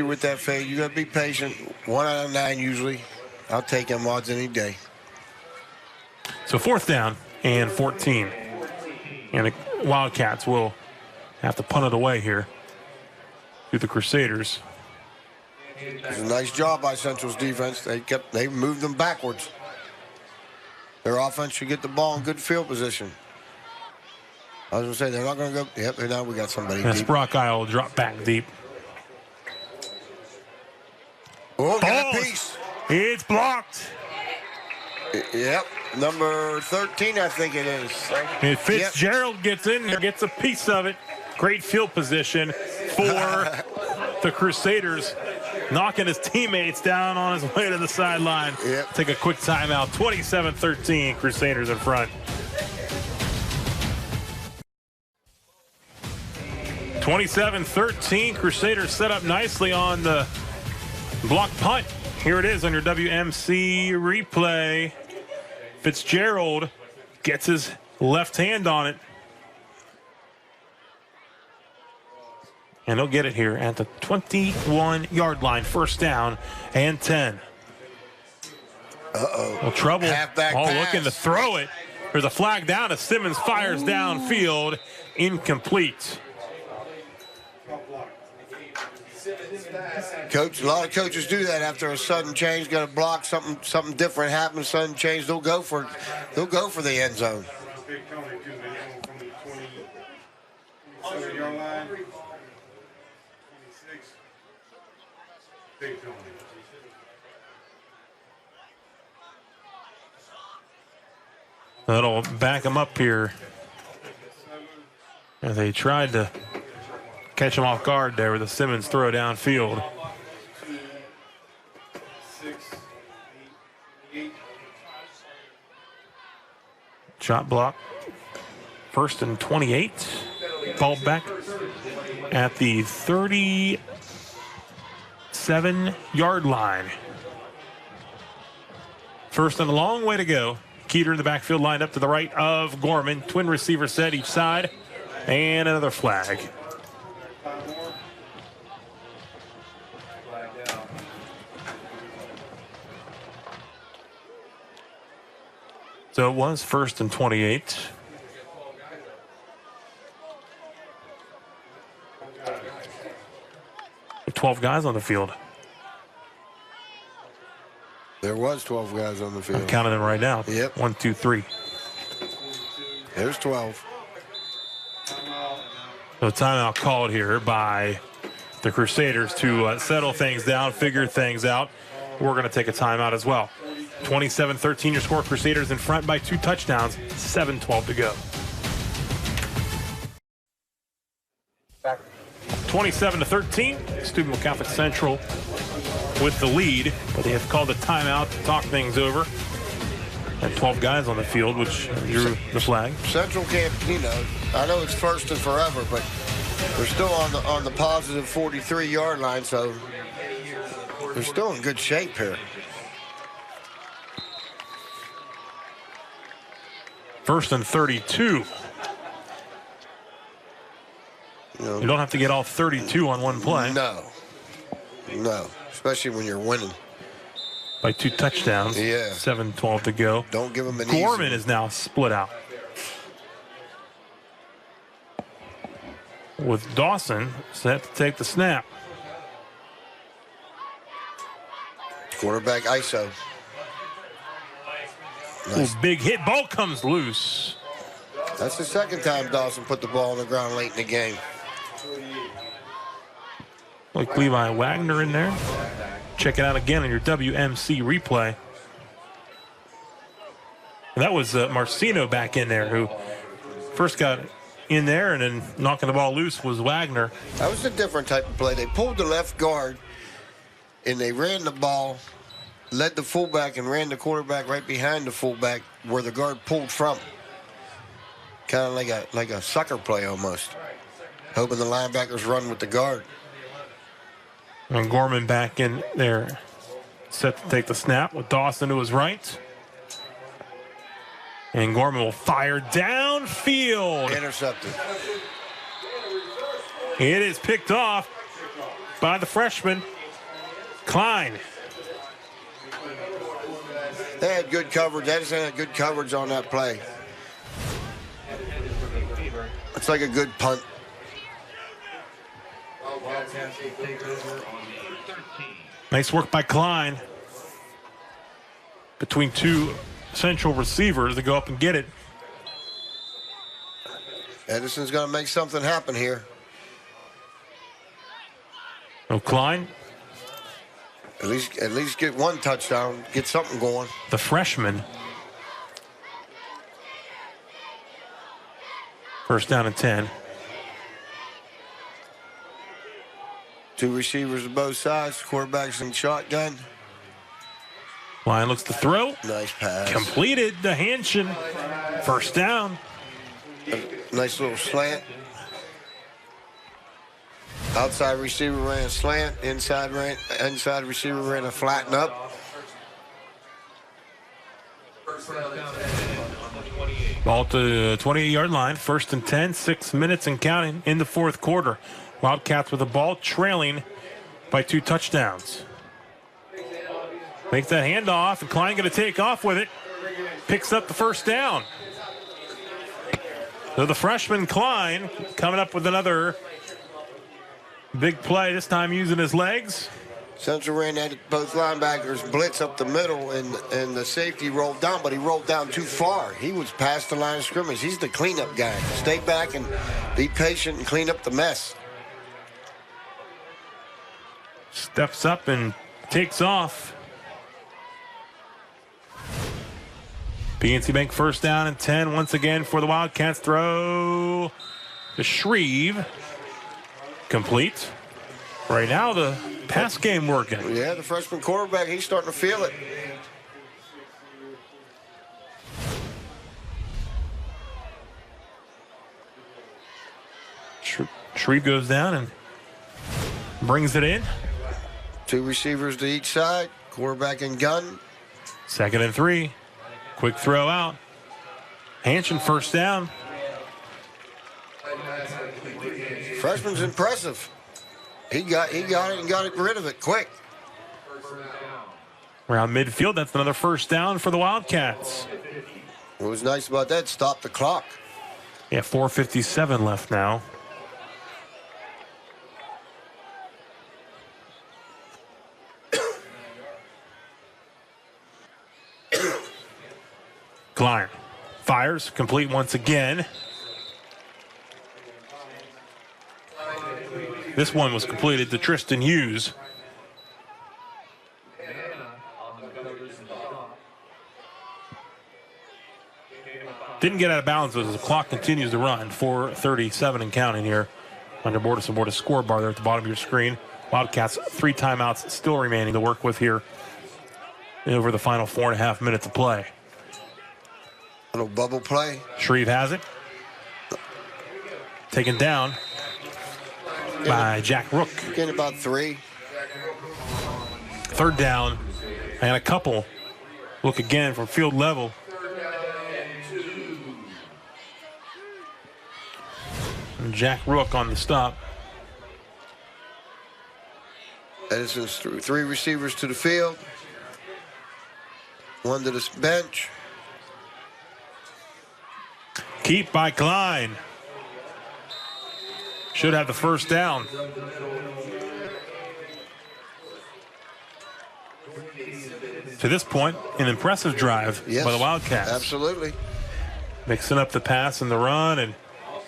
with that fade. You got to be patient. 1 out of 9 usually. I'll take them odds any day. So fourth down and 14. And the Wildcats will have to punt it away here to the Crusaders. It's a nice job by Central's defense. They moved them backwards. Their offense should get the ball in good field position. I was going to say, they're not going to go. Yep, now we got somebody and deep. Brock Isle will drop back deep. Oh, got a piece. It's blocked. Yep, number 13, I think it is. And Fitzgerald gets in there, gets a piece of it. Great field position for the Crusaders, knocking his teammates down on his way to the sideline. Yep. Take a quick timeout. 27-13, Crusaders in front. 27-13, Crusaders set up nicely on the block punt. Here it is on your WMC replay. Fitzgerald gets his left hand on it. And he'll get it here at the 21-yard line. First down and 10. Well, trouble. Halfback all pass. looking to throw it. There's a flag down as Simmons fires downfield. Incomplete. Coach, a lot of coaches do that after a sudden change, got to block something different happens, sudden change, they'll go for the end zone. Big Tony, too, from the 27-yard line. 26. Big Tony. That'll back him up here. As they tried to catch him off guard there with a Simmons throw downfield. 6, 8. Shot block. First and 28. Ball back at the 37-yard line. First and a long way to go. Keeter in the backfield lined up to the right of Gorman. Twin receiver set each side. And another flag. So it was first and 28. With 12 guys on the field. There was 12 guys on the field. I'm counting them right now. Yep. 1, 2, 3. There's 12. So timeout called here by the Crusaders to settle things down, figure things out. We're going to take a timeout as well. 27-13 your score. Crusaders in front by 2 touchdowns. 7:12 to go. 27-13. Steubenville Catholic Central with the lead, but they have called a timeout to talk things over. And 12 guys on the field, which drew the flag. Central can't, I know it's first and forever, but they're still on the positive 43-yard line, so they're still in good shape here. First and 32. You don't have to get all 32 on one play. No, especially when you're winning. By 2 touchdowns. Yeah. 7:12 to go. Don't give them an Gorman easy. is now split out. With Dawson set to take the snap. Quarterback ISO. Nice. Big hit. Ball comes loose. That's the second time Dawson put the ball on the ground late in the game. Like Levi Wagner in there. Check it out again on your WMC replay. And that was Marcino back in there, who first got in there, and then knocking the ball loose was Wagner. That was a different type of play. They pulled the left guard, and they ran the ball, led the fullback, and ran the quarterback right behind the fullback where the guard pulled from. Kind of like a sucker play almost. Hoping the linebackers run with the guard. And Gorman back in there, set to take the snap with Dawson to his right. And Gorman will fire downfield. Intercepted. It is picked off by the freshman, Klein. They had good coverage. Edison had good coverage on that play. It's like a good punt. Nice work by Klein. Between 2 Central receivers to go up and get it. Edison's going to make something happen here. Oh, Klein. At least get 1 touchdown, get something going. The freshman First down and 10. 2 receivers on both sides. Quarterback's in shotgun. Line looks to throw. Nice pass. Completed the Hanshin. First down. Nice little slant. Outside receiver ran a slant. Inside receiver ran a flatten up. Ball to the 28-yard line. First and 10. 6 minutes and counting in the fourth quarter. Wildcats with the ball, trailing by 2 touchdowns. Makes that handoff, and Klein going to take off with it. Picks up the first down. So the freshman Klein coming up with another big play, this time using his legs. Central ran at both linebackers blitz up the middle, and the safety rolled down, but he rolled down too far. He was past the line of scrimmage. He's the cleanup guy. Stay back and be patient and clean up the mess. Steps up and takes off. PNC Bank first down and 10 once again for the Wildcats. Throw to Shreve. Complete. Right now the pass game working. Yeah, the freshman quarterback, he's starting to feel it. Shreve goes down and brings it in. 2 receivers to each side. Quarterback and gun. Second and 3. Quick throw out. Hanshin first down. Freshman's impressive. He got it and got rid of it quick. Around midfield, that's another first down for the Wildcats. What was nice about that, stop the clock. Yeah, 4:57 left now. Klein fires, complete once again. This one was completed to Tristan Hughes. Didn't get out of bounds as the clock continues to run. 4:37 and counting here. Under Bordas and Bordas score bar there at the bottom of your screen. Wildcats 3 timeouts still remaining to work with here over the final 4.5 minutes of play. Little bubble play. Shreve has it. Taken down by Jack Rook. Getting about 3. Third down and a couple. Look again from field level. And Jack Rook on the stop. Edison's 3 receivers to the field. 1 to the bench. Keep by Klein. Should have the first down. To this point, an impressive drive by the Wildcats. Absolutely. Mixing up the pass and the run, and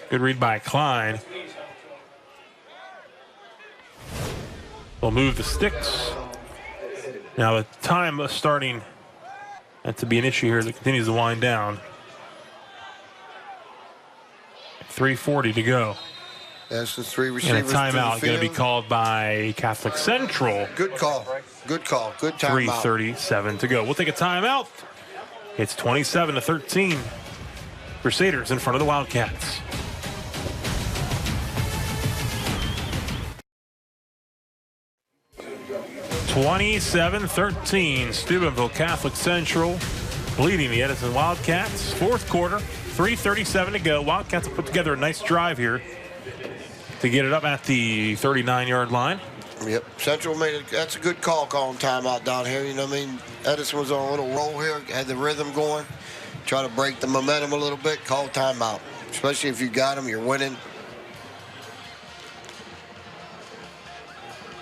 good read by Klein. They'll move the sticks. Now the time is starting to be an issue here as it continues to wind down. 3:40 to go. Edison's 3 receivers. And a timeout going to be called by Catholic Central. Good call. Good call. Good timeout. 3:37 to go. We'll take a timeout. It's 27-13. Crusaders in front of the Wildcats. (27-13). Steubenville Catholic Central leading the Edison Wildcats. Fourth quarter, 3:37 to go. Wildcats have put together a nice drive here to get it up at the 39-yard line. Yep, Central made it. That's a good call calling timeout down here. You know what I mean? Edison was on a little roll here, had the rhythm going. Try to break the momentum a little bit, call timeout. Especially if you got them, you're winning.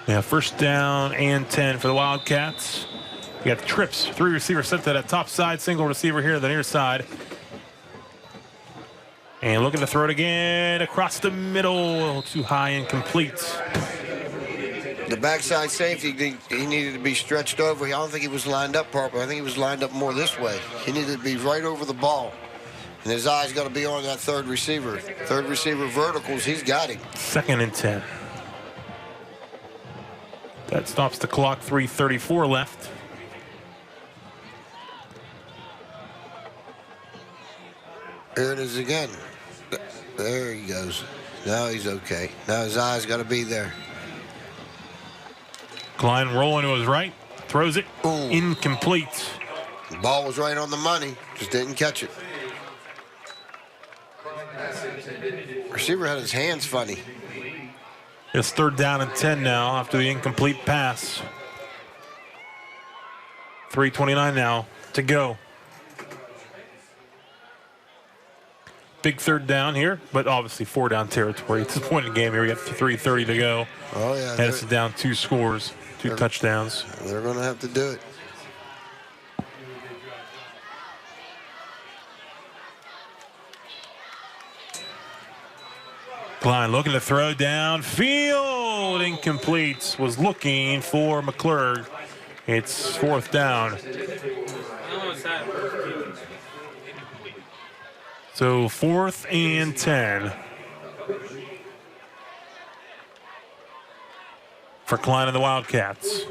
Yeah, first down and 10 for the Wildcats. You got the trips, 3 receivers set to that top side, single receiver here to the near side. And looking to throw it again across the middle, too high and complete. The backside safety, he needed to be stretched over. I don't think he was lined up properly. I think he was lined up more this way. He needed to be right over the ball. And his eye's got to be on that third receiver. Third receiver verticals, he's got him. 2nd and 10. That stops the clock, 3:34 left. Here it is again. There he goes. Now he's okay. Now his eye's got to be there. Klein rolling to his right. Throws it. Ooh. Incomplete. The ball was right on the money. Just didn't catch it. Receiver had his hands funny. It's 3rd down and 10 now after the incomplete pass. 3:29 now to go. Big 3rd down here, but obviously 4-down territory. At this point in the game here, we got 3:30 to go. Oh, yeah. Edison down 2 scores, 2 touchdowns. They're going to have to do it. Klein looking to throw downfield. Incomplete. Was looking for McClurg. It's 4th down. So 4th and 10 for Klein and the Wildcats.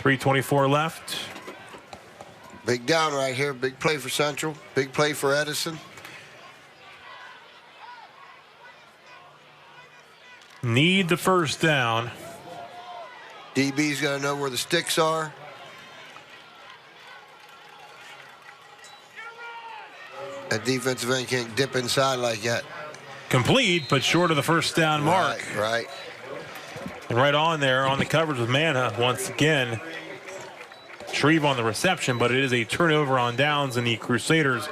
.324 left. Big down right here. Big play for Central. Big play for Edison. Need the 1st down. DB's got to know where the sticks are. That defensive end can't dip inside like that. Complete, but short of the 1st down mark. Right. And right on there on the coverage with Manna once again. Shreve on the reception, but it is a turnover on downs, and the Crusaders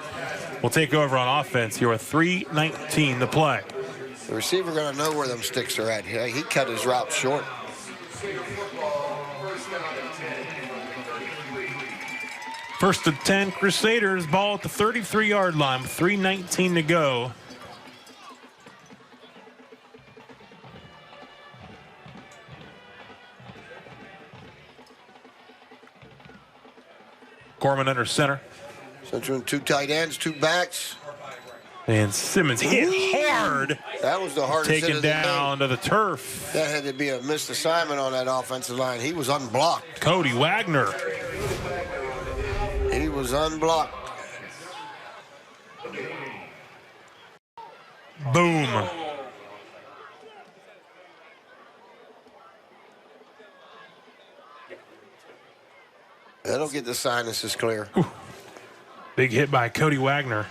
will take over on offense here with 3:19 to play. The receiver got to know where them sticks are at. He cut his route short. First and 10, Crusaders, ball at the 33-yard line with 3:19 to go. Gorman under center. Central 2 tight ends, 2 backs. And Simmons hit hard. That was the hardest hit taken of the down game. to the turf. That had to be a missed assignment on that offensive line. He was unblocked. Cody Wagner. He was unblocked. Boom. That'll get the sinuses clear. Whew. Big hit by Cody Wagner.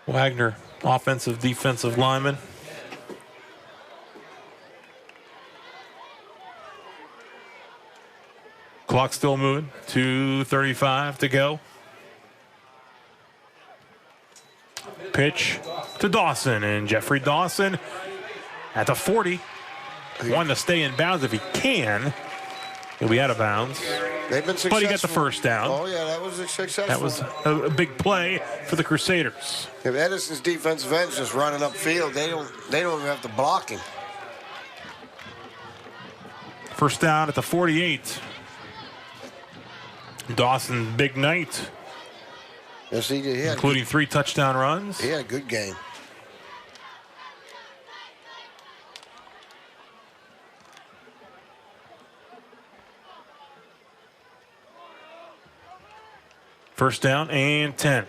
Wagner, offensive, defensive lineman. Clock still moving. 2:35 to go. Pitch to Dawson, and Jeffrey Dawson at the 40. Wanting to stay in bounds if he can. He'll be out of bounds. They've been successful. But he got the 1st down. Oh, yeah, that was a successful. That was a big play for the Crusaders. If Edison's defensive end's just running upfield, they don't even have to block him. 1st down at the 48. Dawson, big night. Yes, he did. Including 3 touchdown runs. He had a good game. First down and 10.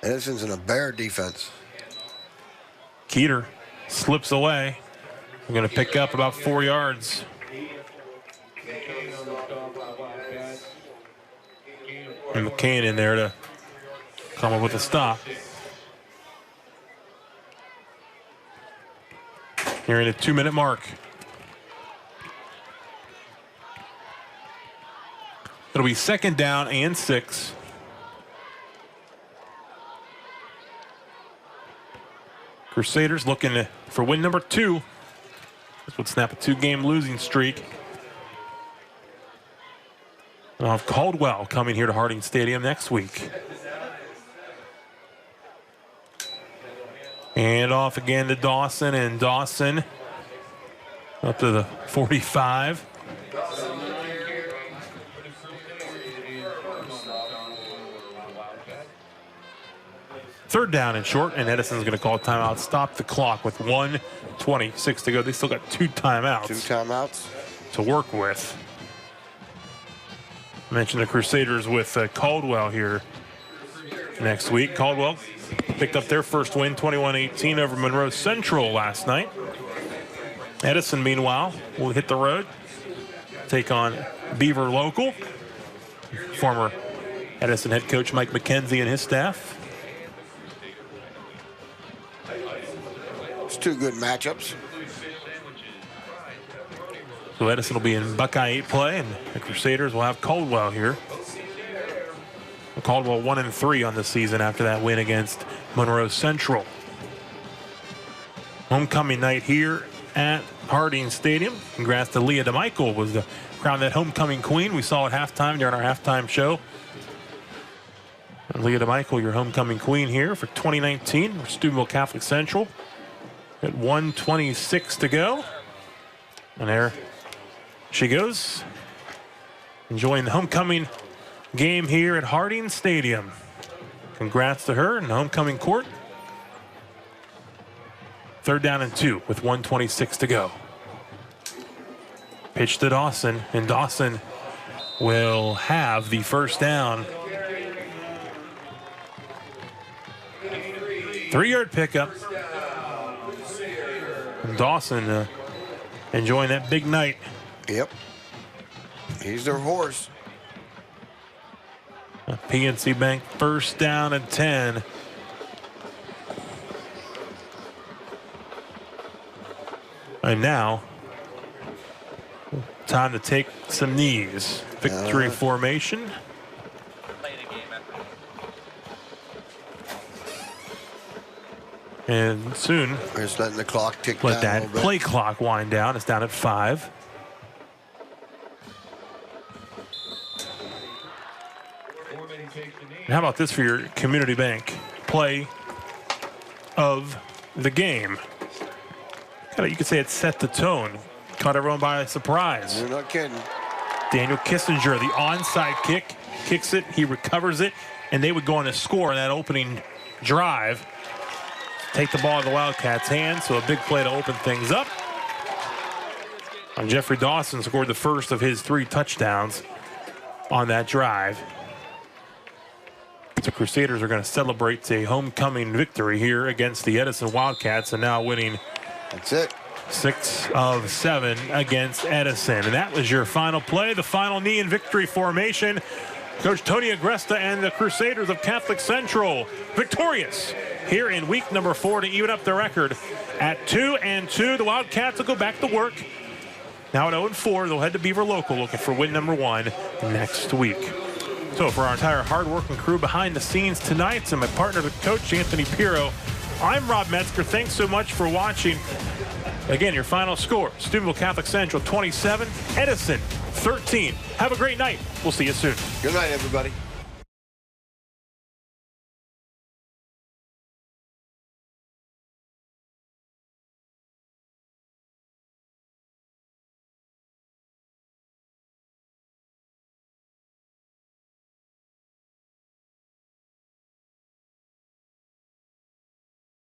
Edison's in a bear defense. Keeter slips away. We're going to pick up about 4 yards. And McCain in there to come up with a stop. Here in a 2-minute mark. It'll be 2nd down and 6. Crusaders looking for win number 2. This would snap a 2-game losing streak. We'll have Caldwell coming here to Harding Stadium next week. And off again to Dawson, and Dawson up to the 45. Third down and short, and Edison's going to call a timeout. Stop the clock with 1:26 to go. They still got 2 timeouts. 2 timeouts to work with. I mentioned the Crusaders with Caldwell here next week. Caldwell picked up their first win, 21-18 over Monroe Central last night. Edison, meanwhile, will hit the road, take on Beaver Local. Former Edison head coach Mike McKenzie and his staff. It's 2 good matchups. So Edison will be in Buckeye 8 play, and the Crusaders will have Caldwell here. Caldwell 1-3 on the season after that win against Monroe Central. Homecoming night here at Harding Stadium. Congrats to Leah DeMichael, was the crowned that homecoming queen. We saw at halftime during our halftime show. And Leah DeMichael, your homecoming queen here for 2019 for Steubenville Catholic Central. At 1:26 to go. And there she goes, enjoying the homecoming game here at Harding Stadium. Congrats to her in the homecoming court. 3rd down and 2 with 1:26 to go. Pitch to Dawson, and Dawson will have the first down. 3-yard pickup. And Dawson enjoying that big night. Yep. He's their horse. PNC Bank 1st down and 10. And now, time to take some knees. Victory formation. And soon, we're just letting the clock tick down. Let that play clock wind down. It's down at 5. And how about this for your Community Bank play of the game? You could say it set the tone. Caught everyone by surprise. You're not kidding. Daniel Kissinger, the onside kick, kicks it, he recovers it, and they would go on to score in that opening drive. Take the ball in the Wildcats' hands, so a big play to open things up. And Jeffrey Dawson scored the first of his 3 touchdowns on that drive. The Crusaders are going to celebrate a homecoming victory here against the Edison Wildcats, and now winning. That's it. 6 of 7 against Edison. And that was your final play, the final knee in victory formation. Coach Tony Agresta and the Crusaders of Catholic Central victorious here in week number 4 to even up their record at 2-2. The Wildcats will go back to work. Now at 0-4, they'll head to Beaver Local looking for win number 1 next week. So for our entire hard-working crew behind the scenes tonight, and my partner, the coach, Anthony Pirro, I'm Rob Metzger. Thanks so much for watching. Again, your final score, Steubenville Catholic Central 27, Edison 13. Have a great night. We'll see you soon. Good night, everybody.